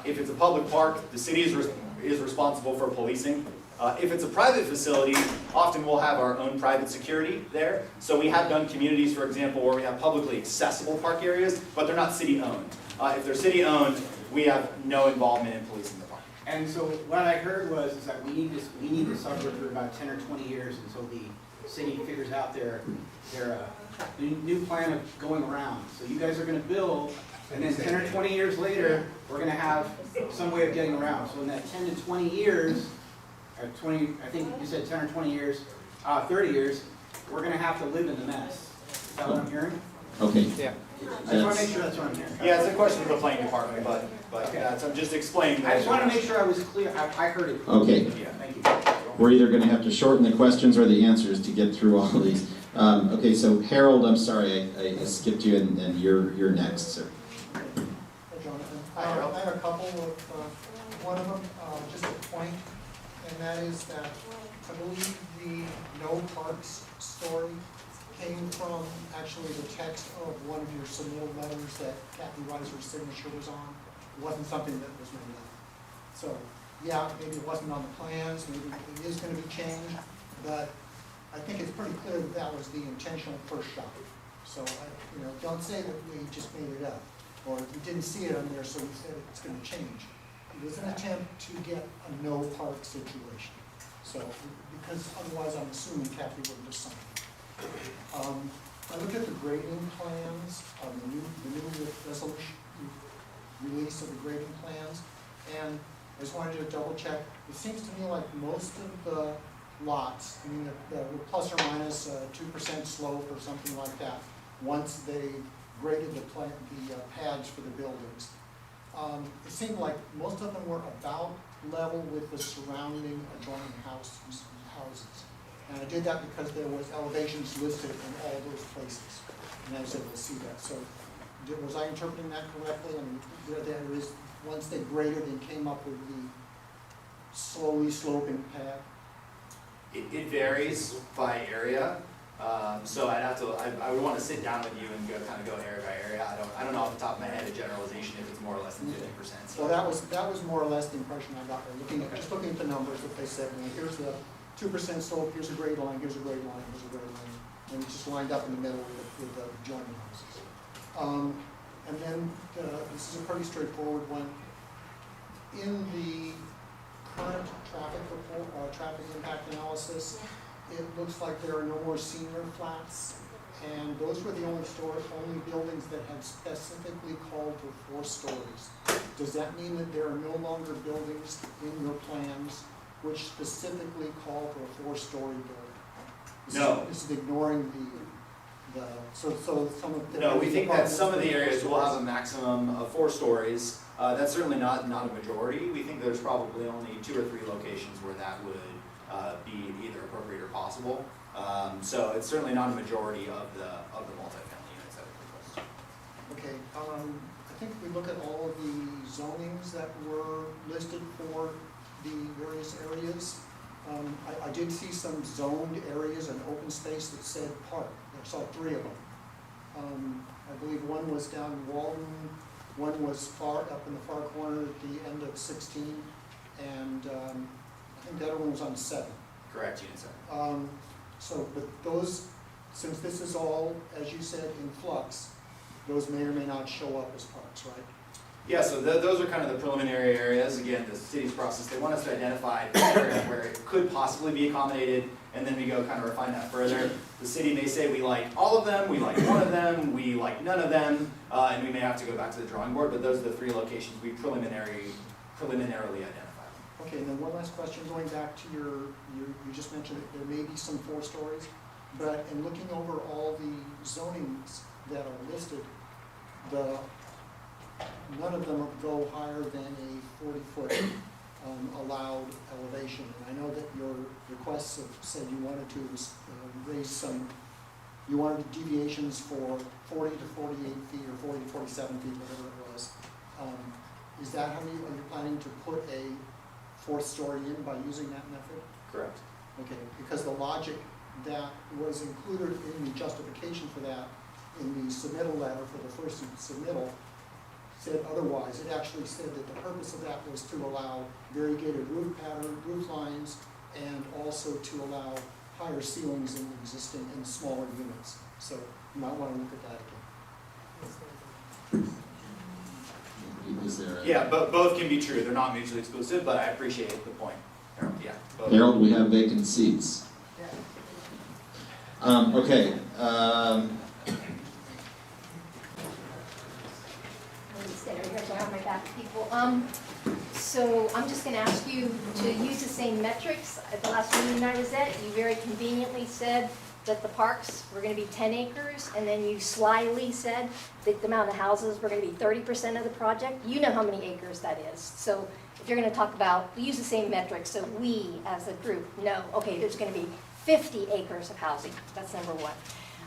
if it's a public park, the city is responsible for policing. If it's a private facility, often we'll have our own private security there. So we have done communities, for example, where we have publicly accessible park areas, but they're not city-owned. If they're city-owned, we have no involvement in policing the park. And so what I heard was is that we need to suffer for about 10 or 20 years until the city figures out their new plan of going around. So you guys are going to build, and then 10 or 20 years later, we're going to have some way of getting around. So in that 10 to 20 years, I think you said 10 or 20 years, 30 years, we're going to have to live in the mess. Is that what I'm hearing? Okay. Yeah. I just want to make sure that's what I'm hearing. Yeah, it's a question for the planning department, but okay. So I'm just explaining. I just want to make sure I was clear. I heard it. Okay. Yeah. Thank you. We're either going to have to shorten the questions or the answers to get through all of these. Okay, so Harold, I'm sorry, I skipped you, and you're next, sir. Hi, Jonathan. I have a couple of, one of them, just a point, and that is that I believe the no parks story came from actually the text of one of your submittal letters that Kathy Reiser's signature was on. It wasn't something that was made up. So, yeah, maybe it wasn't on the plans, maybe it is going to be changed, but I think it's pretty clear that that was the intentional first shot. So, don't say that we just made it up, or we didn't see it on there, so we said it's going to change. It was an attempt to get a no park situation. So, because otherwise I'm assuming Kathy would just sign it. I looked at the grading plans, the new resolution release of the grading plans, and I just wanted to double check. It seems to me like most of the lots, I mean, were plus or minus 2% slope or something like that, once they graded the pads for the buildings. It seemed like most of them were about level with the surrounding adjoining houses. And I did that because there was elevations listed in all those places, and I was able to see that. So Was I interpreting that correctly? I mean, there is, once they graded and came up with the slowly sloping path? It varies by area, so I'd have to, I would want to sit down with you and go, kind of go area by area. I don't know off the top of my head a generalization if it's more or less than 50%. Well, that was more or less the impression I got, just looking at the numbers that they said, here's the 2% slope, here's a grade line, here's a grade line, here's a grade line, and it's just lined up in the middle with the joining houses. And then, this is a pretty straightforward one. In the current traffic report, traffic impact analysis, it looks like there are no more senior flats, and those were the only buildings that had specifically called for 4 stories. Does that mean that there are no longer buildings in your plans which specifically call for a 4-story building? No. This is ignoring so some of the. No, we think that some of the areas will have a maximum of 4 stories. That's certainly not a majority. We think there's probably only 2 or 3 locations where that would be either appropriate or possible. So it's certainly not a majority of the multifamily units that we proposed. Okay, I think if we look at all of the zonings that were listed for the various areas, I did see some zoned areas and open space that said park. I saw 3 of them. I believe one was down in Walden, one was up in the far corner at the end of 16, and I think the other one was on 7. Correct, Unit 7. But those, since this is all, as you said, in flux, those may or may not show up as parks, right? Yeah, so those are kind of the preliminary areas. Again, the city's process, they want us to identify areas where it could possibly be accommodated, and then we go kind of refine that further. The city may say we like all of them, we like one of them, we like none of them, and we may have to go back to the drawing board, but those are the 3 locations we preliminarily identified. Okay, and then one last question, going back to you just mentioned that there may be some 4 stories, but in looking over all the zonings that are listed, none of them go higher than a 40-foot allowed elevation. And I know that your requests have said you wanted to raise you wanted deviations for 40 to 48 feet or 40 to 47 feet, whatever it was. Is that how are you planning to put a 4th story in by using that method? Correct. Okay, because the logic that was included in the justification for that in the submittal letter for the first submittal said otherwise. It actually said that the purpose of that was to allow variegated roof pattern, roof lines, and also to allow higher ceilings in smaller units. So you might want to look at that again. Is there Yeah, but both can be true. They're not mutually exclusive, but I appreciate the point, Harold. Yeah. Both. Harold, we have vacant seats. Okay. Stand over here so I have my back to people. So I'm just going to ask you to use the same metrics. At the last meeting I was at, you very conveniently said that the parks were going to be 10 acres, and then you slyly said that the amount of houses were going to be 30% of the project. You know how many acres that is. So if you're going to talk about, we use the same metrics, so we as a group know, okay, there's going to be 50 acres of housing. That's number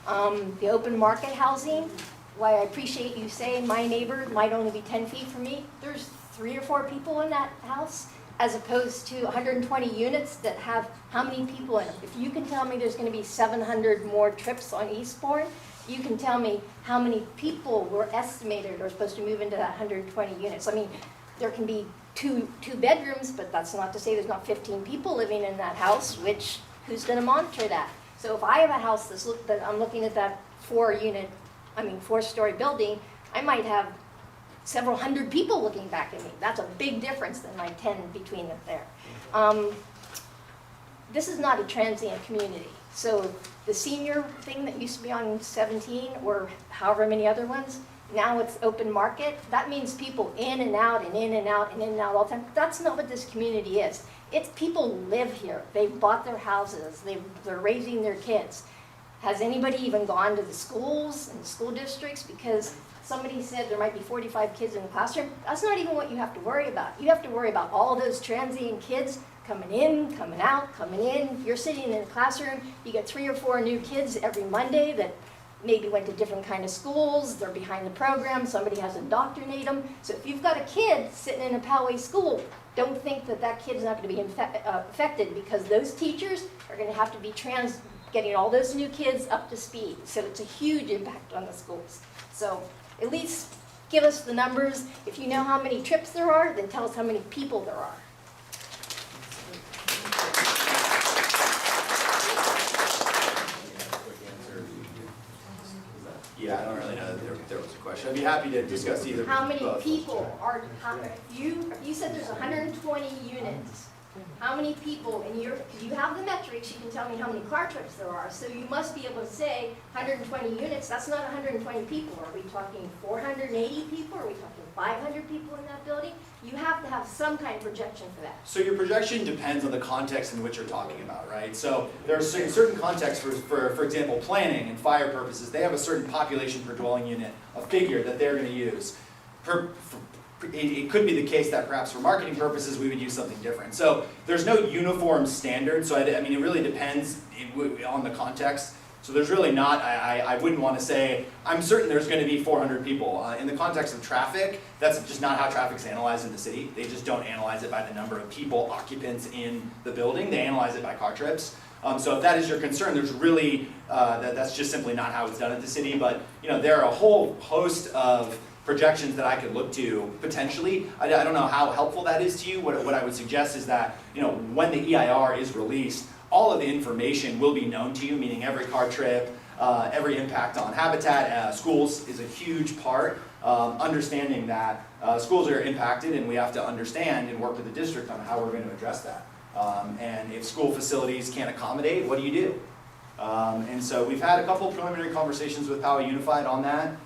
1. The open market housing, why I appreciate you saying my neighbor might only be 10 feet from me. There's 3 or 4 people in that house, as opposed to 120 units that have how many people in them. If you can tell me there's going to be 700 more trips on Eastbourne, you can tell me how many people were estimated are supposed to move into that 120 units. I mean, there can be two bedrooms, but that's not to say there's not 15 people living in that house, which, who's going to monitor that? So if I have a house that I'm looking at that 4-story building, I might have several hundred people looking back at me. That's a big difference than my 10 between them there. This is not a transient community. So the senior thing that used to be on 17 or however many other ones, now it's open market. That means people in and out and in and out and in and out all the time. That's not what this community is. It's people live here. They've bought their houses. They're raising their kids. Has anybody even gone to the schools and the school districts? Because somebody said there might be 45 kids in the classroom. That's not even what you have to worry about. You have to worry about all those transient kids coming in, coming out, coming in. You're sitting in a classroom, you get 3 or 4 new kids every Monday that maybe went to different kind of schools, they're behind the program, somebody has indoctrinated them. So if you've got a kid sitting in a Poway school, don't think that that kid's not going to be affected, because those teachers are going to have to be getting all those new kids up to speed. So it's a huge impact on the schools. So at least give us the numbers. If you know how many trips there are, then tell us how many people there are. Yeah, I don't really know that there was a question. I'd be happy to discuss either. How many both. people are, you said there's 120 units. How many people in your, because you have the metrics, you can tell me how many car trips there are. So you must be able to say 120 units, that's not 120 people. Are we talking 480 people? Are we talking 500 people in that building? You have to have some kind of projection for that. So your projection depends on the context in which you're talking about, right? So there are certain contexts, for example, planning and fire purposes, they have a certain population per dwelling unit, a figure that they're going to use. It could be the case that perhaps for marketing purposes we would use something different. So there's no uniform standard, so I mean it really depends on the context. So there's really not, I wouldn't want to say, I'm certain there's going to be 400 people. In the context of traffic, that's just not how traffic's analyzed in the city. They just don't analyze it by the number of people, occupants in the building. They analyze it by car trips. So if that is your concern, there's really, that's just simply not how it's done at the city. But you know, there are a whole host of projections that I could look to potentially. I don't know how helpful that is to you. What I would suggest is that, you know, when the EIR is released, all of the information will be known to you, meaning every car trip, every impact on habitat. Schools is a huge part. Understanding that schools are impacted, and we have to understand and work with the district on how we're going to address that. And if school facilities can't accommodate, what do you do? And so we've had a couple preliminary conversations with Poway Unified on that.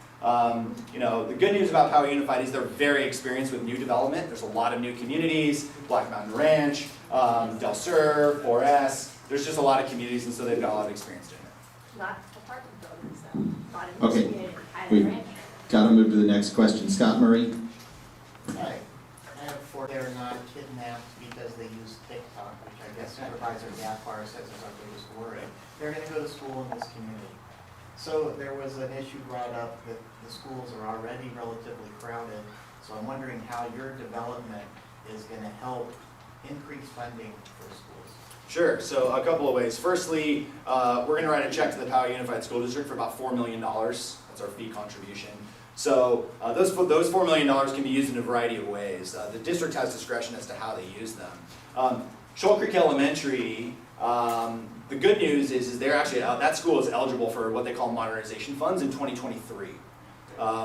You know, the good news about Poway Unified is they're very experienced with new development. There's a lot of new communities, Black Mountain Ranch, Del Sur, 4S. There's just a lot of communities, and so they've got a lot of experience doing it. Not apartment buildings, though. Not in this Okay. community. We've Ranch. got to move to the next question. Scott Murray? Hi. I have four. They're not kidnapped because they use TikTok, which I guess Supervisor Gaffar says is our biggest worry. They're going to go to school in this community. So there was an issue brought up that the schools are already relatively crowded. So I'm wondering how your development is going to help increase funding for schools. Sure, so a couple of ways. Firstly, we're going to write a check to the Poway Unified School District for about $4 million. That's our fee contribution. So those $4 million can be used in a variety of ways. The district has discretion as to how they use them. Shoal Creek Elementary, the good news is they're actually, that school is eligible for what they call modernization funds in 2023.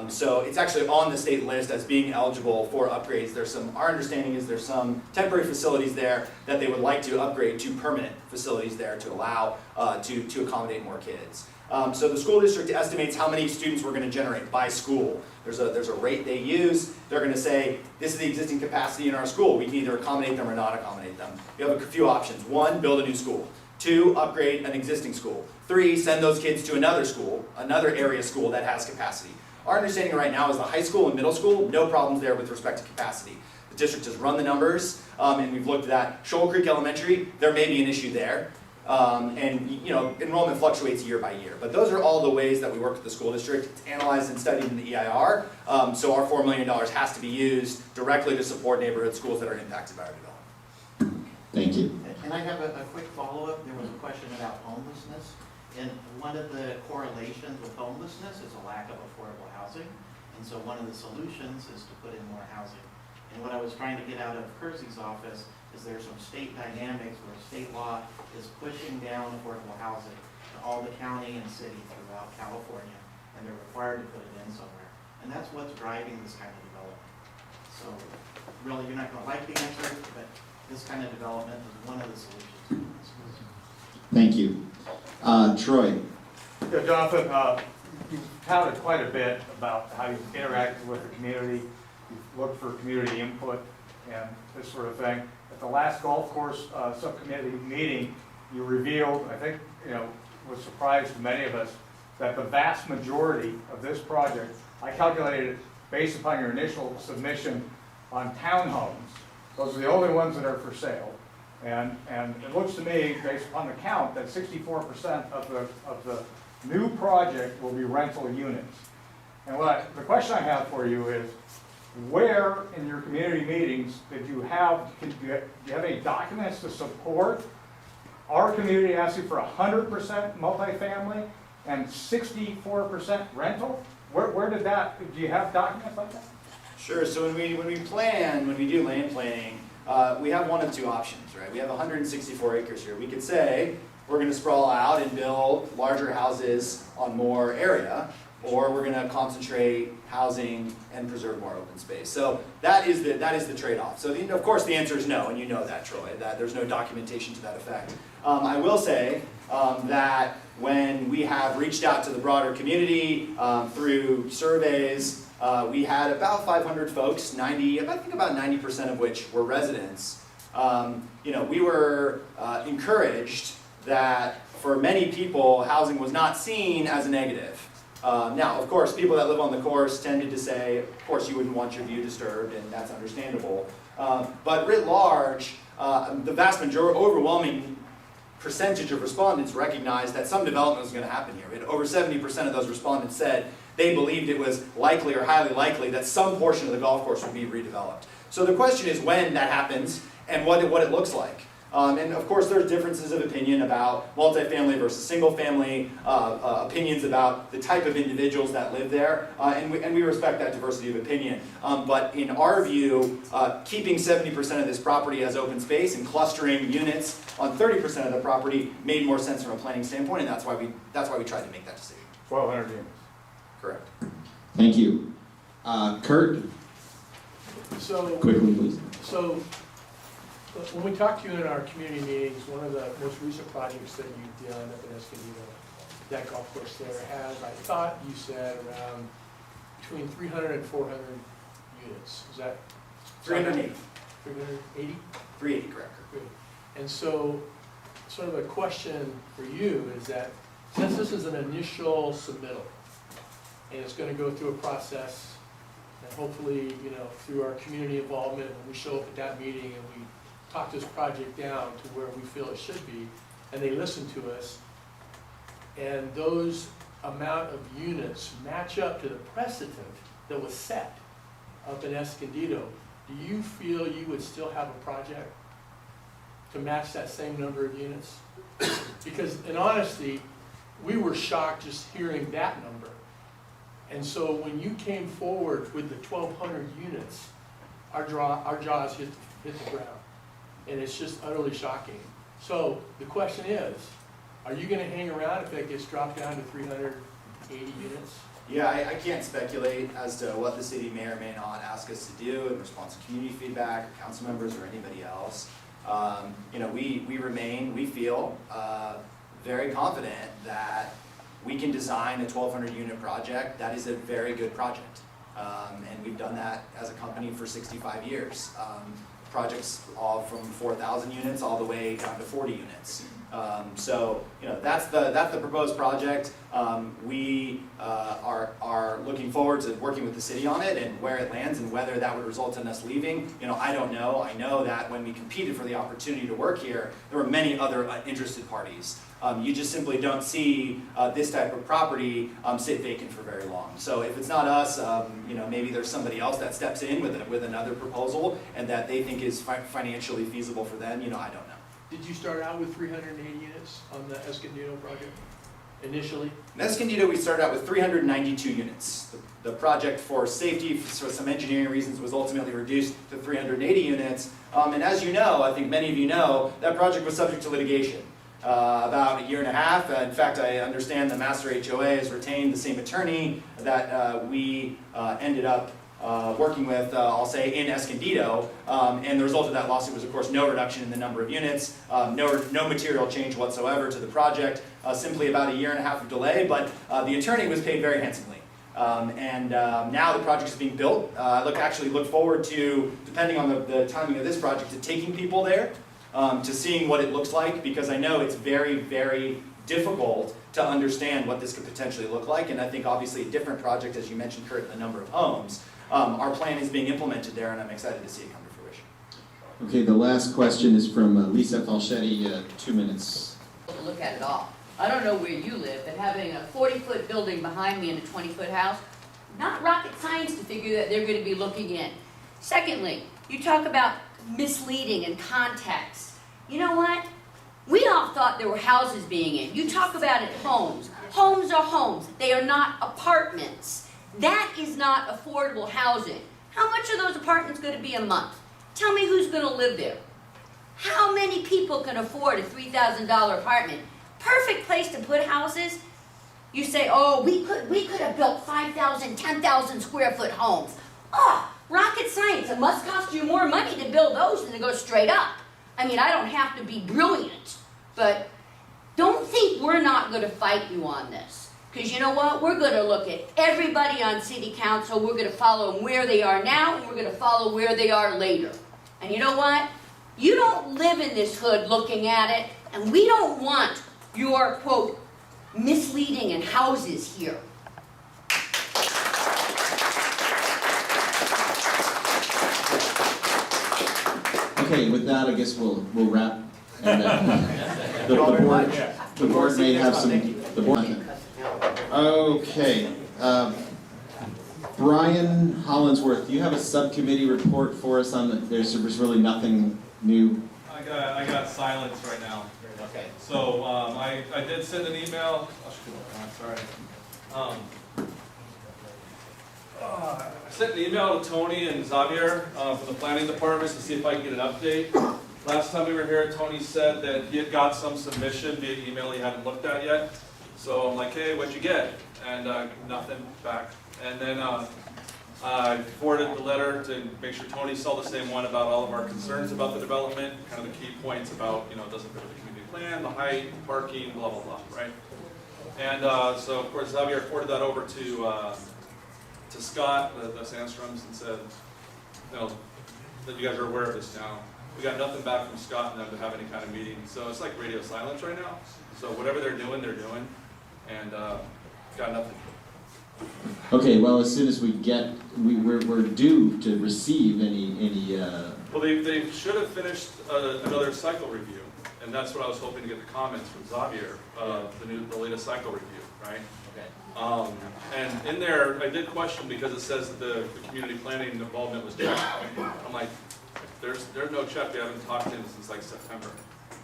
So it's actually on the state list as being eligible for upgrades. Our understanding is there's some temporary facilities there that they would like to upgrade to permanent facilities there to allow, to accommodate more kids. So the school district estimates how many students we're going to generate by school. There's a rate they use. They're going to say, this is the existing capacity in our school. We can either accommodate them or not accommodate them. You have a few options. 1, build a new school. 2, upgrade an existing school. 3, send those kids to another school, another area school that has capacity. Our understanding right now is the high school and middle school, no problems there with respect to capacity. The district has run the numbers, and we've looked at that. Shoal Creek Elementary, there may be an issue there. And you know, enrollment fluctuates year by year. But those are all the ways that we work with the school district. It's analyzed and studied in the EIR. So our $4 million has to be used directly to support neighborhood schools that are impacted by our development. Thank you. And I have a quick follow-up. There was a question about homelessness. And one of the correlations with homelessness is a lack of affordable housing. And so one of the solutions is to put in more housing. And what I was trying to get out of Kersey's office is there's some state dynamics where state law is pushing down affordable housing to all the county and city throughout California, and they're required to put it in somewhere. And that's what's driving this kind of development. So really, you're not going to like the answer, but this kind of development is one of the solutions. Thank you. Troy? Yeah, Jonathan, you've touted quite a bit about how you've interacted with the community, you've looked for community input and this sort of thing. At the last golf course subcommittee meeting, you revealed, I think, was a surprise to many of us, that the vast majority of this project, I calculated it based upon your initial submission on townhomes. Those are the only ones that are for sale. And it looks to me, based upon the count, that 64% of the new project will be rental units. And the question I have for you is, where in your community meetings do you have any documents to support our community asking for 100% multifamily and 64% rental? Where did that, do you have documents like that? Sure, so when we do land planning, we have one of two options, right? We have 164 acres here. We could say, we're gonna sprawl out and build larger houses on more area, or we're gonna concentrate housing and preserve more open space. So that is the trade-off. So of course the answer is no, and you know that, Troy, that there's no documentation to that effect. I will say that when we have reached out to the broader community through surveys, we had about 500 folks, I think about 90% of which were residents. We were encouraged that for many people, housing was not seen as a negative. Now, of course, people that live on the course tended to say, of course, you wouldn't want your view disturbed, and that's understandable. But writ large, the vast majority, overwhelming percentage of respondents recognized that some development was going to happen here. Over 70% of those respondents said they believed it was likely or highly likely that some portion of the golf course would be redeveloped. So the question is when that happens and what it looks like. And of course there's differences of opinion about multifamily versus single family, opinions about the type of individuals that live there, and we respect that diversity of opinion. But in our view, keeping 70% of this property as open space and clustering units on 30% of the property made more sense from a planning standpoint, and that's why we tried to make that decision. 1,200 units. Correct. Thank you. Kurt, So, quickly please. So, when we talked to you in our community meetings, one of the most recent projects that you've done up in Escondido, that golf course there has, I thought you said around between 300 and 400 units. Is that? 380. 380? 380, correct. Good. And so, sort of a question for you is that, since this is an initial submittal, and it's going to go through a process, and hopefully, through our community involvement, when we show up at that meeting and we talk this project down to where we feel it should be, and they listen to us, and those amount of units match up to the precedent that was set up in Escondido, do you feel you would still have a project to match that same number of units? Because in honesty, we were shocked just hearing that number. And so when you came forward with the 1,200 units, our jaws hit the ground. And it's just utterly shocking. So the question is, are you going to hang around if it gets dropped down to 380 units? Yeah, I can't speculate as to what the city may or may not ask us to do in response to community feedback, or council members, or anybody else. We feel very confident that we can design a 1,200 unit project that is a very good project. And we've done that as a company for 65 years. Projects all from 4,000 units all the way down to 40 units. That's the proposed project. We are looking forward to working with the city on it and where it lands and whether that would result in us leaving. I don't know. I know that when we competed for the opportunity to work here, there were many other interested parties. You just simply don't see this type of property sit vacant for very long. So if it's not us, maybe there's somebody else that steps in with another proposal and that they think is financially feasible for them. I don't know. Did you start out with 380 units on the Escondido project initially? In Escondido, we started out with 392 units. The project, for safety, for some engineering reasons, was ultimately reduced to 380 units. And as you know, I think many of you know, that project was subject to litigation. About a year and a half. In fact, I understand the Master HOA has retained the same attorney that we ended up working with, I'll say, in Escondido. And the result of that lawsuit was, of course, no reduction in the number of units, no material change whatsoever to the project, simply about a year and a half of delay, but the attorney was paid very handsomely. Now the project is being built. Actually look forward to, depending on the timing of this project, to taking people there, to seeing what it looks like, because I know it's very, very difficult to understand what this could potentially look like, and I think obviously a different project, as you mentioned, Kurt, the number of homes. Our plan is being implemented there, and I'm excited to see it come to fruition. Okay, the last question is from Lisa Falchetti, 2 minutes. Look at it all. I don't know where you live, but having a 40-foot building behind me and a 20-foot house, not rocket science to figure that they're gonna be looking in. Secondly, you talk about misleading and context. You know what? We all thought there were houses being in. You talk about it, homes. Homes are homes. They are not apartments. That is not affordable housing. How much are those apartments going to be a month? Tell me who's going to live there. How many people can afford a $3,000 apartment? Perfect place to put houses. You say, oh, we could have built 5,000, 10,000 square foot homes. Oh, rocket science. It must cost you more money to build those than to go straight up. I mean, I don't have to be brilliant, but don't think we're not going to fight you on this. Because you know what? We're going to look at everybody on city council. We're going to follow them where they are now, and we're going to follow where they are later. And you know what? You don't live in this hood looking at it, and we don't want your, quote, misleading and houses here. Okay, with that, I guess we'll wrap. And, the board may have some. The board. Okay. Brian Hollinsworth, do you have a subcommittee report for us on the? There's really nothing new. I got silence right now. Okay. So I did send an email. Sorry. I sent an email to Tony and Xavier from the planning department to see if I can get an update. Last time we were here, Tony said that he had got some submission via email he hadn't looked at yet. So I'm like, hey, what'd you get? And nothing back. And then I forwarded the letter to make sure Tony saw the same one about all of our concerns about the development, kind of the key points about, you know, it doesn't fit with the community plan, the height, parking, blah, blah, blah, right? And so, of course, Xavier forwarded that over to Scott, the Sandstroms, and said, you know, that you guys are aware of this now. We got nothing back from Scott and them to have any kind of meeting. So it's like radio silence right now. So whatever they're doing, and got nothing. Okay, well, as soon as we get, we're due to receive any. Well, they should have finished another cycle review, and that's what I was hoping to get the comments from Xavier, the latest cycle review, right? Okay. And in there, I did question because it says that the community planning involvement was checked. I'm like, there's no check. We haven't talked to him since like September,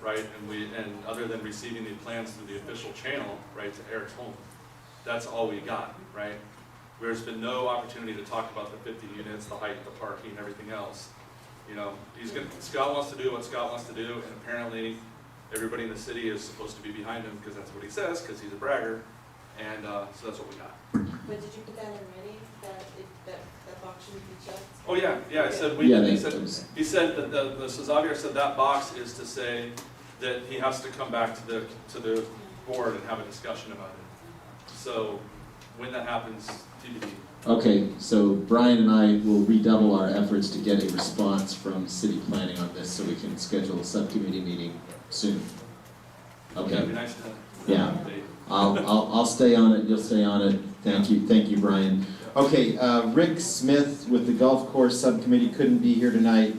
right? And other than receiving the plans through the official channel, right, to Eric's home, that's all we got, right? There's been no opportunity to talk about the 50 units, the height, the parking, everything else. You know, Scott wants to do what Scott wants to do, and apparently everybody in the city is supposed to be behind him because that's what he says, because he's a bragger, and so that's what we got. But did you put that in writing, that box should be checked? Oh yeah, I said he said that so Xavier said that box is to say that he has to come back to the board and have a discussion about it. So when that happens, TBD. Okay, so Brian and I will redouble our efforts to get a response from city planning on this, so we can schedule a subcommittee meeting soon. Okay. That'd be nice to yeah. I'll stay on it. You'll stay on it. Thank you, Brian. Okay, Rick Smith with the golf course subcommittee couldn't be here tonight,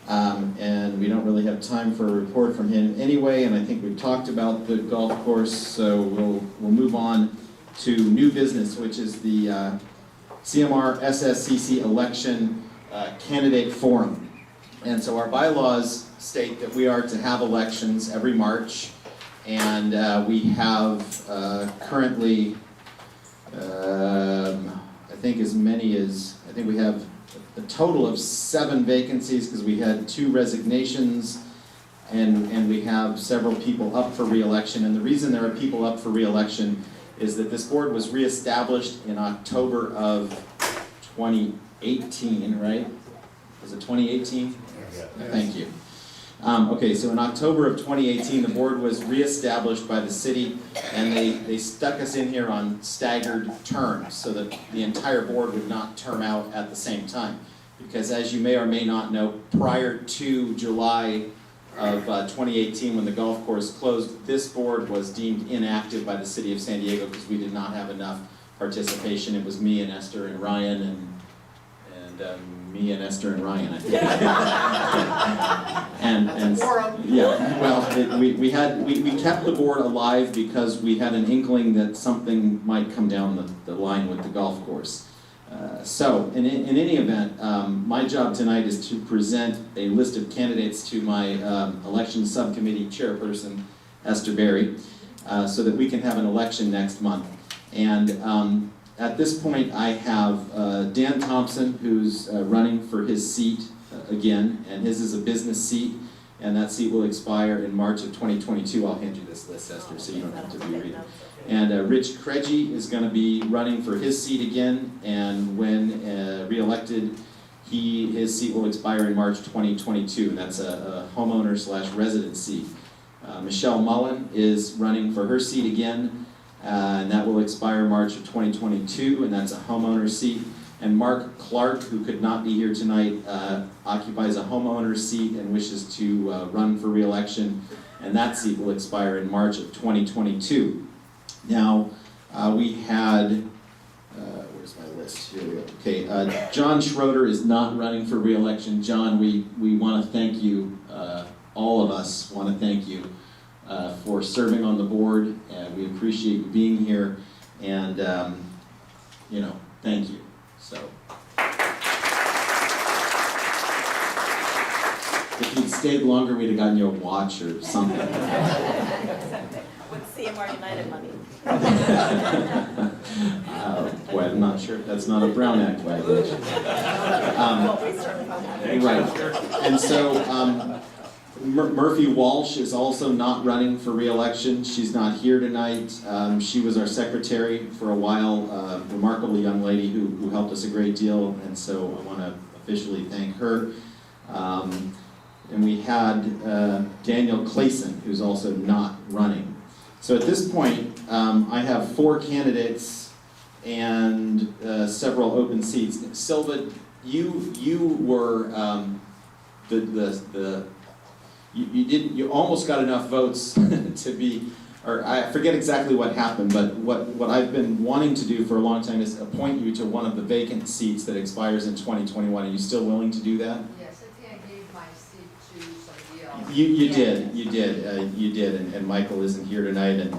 and we don't really have time for a report from him anyway. And I think we've talked about the golf course, so we'll move on to new business, which is the CMR SSCC election candidate forum. And so our bylaws state that we are to have elections every March, and we have currently, I think we have a total of 7 vacancies because we had 2 resignations, and we have several people up for re-election. And the reason there are people up for re-election is that this board was reestablished in October of 2018, right? Was it 2018? Yeah. Thank you. Okay, so in October of 2018, the board was reestablished by the city, and they stuck us in here on staggered terms so that the entire board would not term out at the same time. Because as you may or may not know, prior to July of 2018, when the golf course closed, this board was deemed inactive by the city of San Diego because we did not have enough participation. It was me and Esther and Ryan and me and Esther and Ryan, I think. and yeah, well, we kept the board alive because we had an inkling that something might come down the line with the golf course. So, in any event, my job tonight is to present a list of candidates to my election subcommittee chairperson, Esther Berry, so that we can have an election next month. And at this point, I have Dan Thompson, who's running for his seat again, and his is a business seat, and that seat will expire in March of 2022. I'll hand you this list, Esther, so you don't have to reread it. And Rich Kregge is going to be running for his seat again, and when re-elected, his seat will expire in March 2022. That's a homeowner/resident seat. Michelle Mullen is running for her seat again, and that will expire March of 2022, and that's a homeowner seat. And Mark Clark, who could not be here tonight, occupies a homeowner seat and wishes to run for re-election, and that seat will expire in March of 2022. Now, we had, where's my list? Here we go. Okay, John Schroeder is not running for re-election. John, we want to thank you, all of us want to thank you for serving on the board, and we appreciate you being here, and, you know, thank you. So, if you'd stayed longer, we'd have gotten you a watch or something. With CMR United money. Boy, I'm not sure if that's not a Brown Act violation. Right. And so, Murphy Walsh is also not running for re-election. She's not here tonight. She was our secretary for a while, a remarkable young lady who helped us a great deal, and so I want to officially thank her. And we had Daniel Clayson, who's also not running. So at this point, I have 4 candidates and several open seats. Silva, you were you almost got enough votes to be, or I forget exactly what happened, but what I've been wanting to do for a long time is appoint you to one of the vacant seats that expires in 2021. Are you still willing to do that? Yes, I think I gave my seat to somebody else. You did, and Michael isn't here tonight, and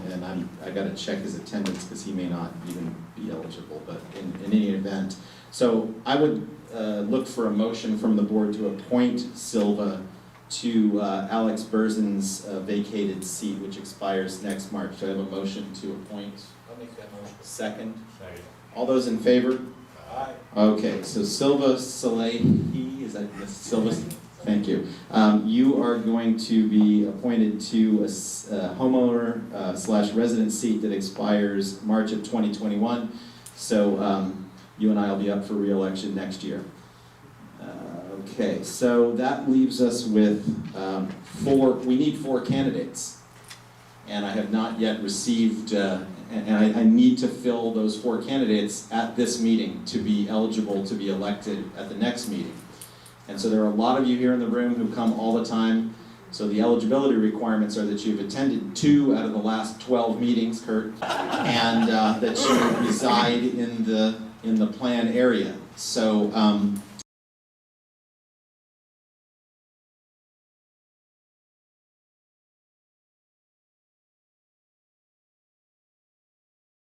I got to check his attendance because he may not even be eligible, but in any event. So I would look for a motion from the board to appoint Silva to Alex Berzin's vacated seat, which expires next March. Do I have a motion to appoint? I'll make that motion. Second? Second. All those in favor? Aye. Okay, so Silva Salehi, is that Silva? Thank you. You are going to be appointed to a homeowner slash resident seat that expires March of 2021. So you and I will be up for re-election next year. Okay, so that leaves us with we need 4 candidates. And I have not yet received, and I need to fill those 4 candidates at this meeting to be eligible to be elected at the next meeting. And so there are a lot of you here in the room who come all the time. So the eligibility requirements are that you've attended 2 out of the last 12 meetings, Kurt, and that you reside in the plan area. So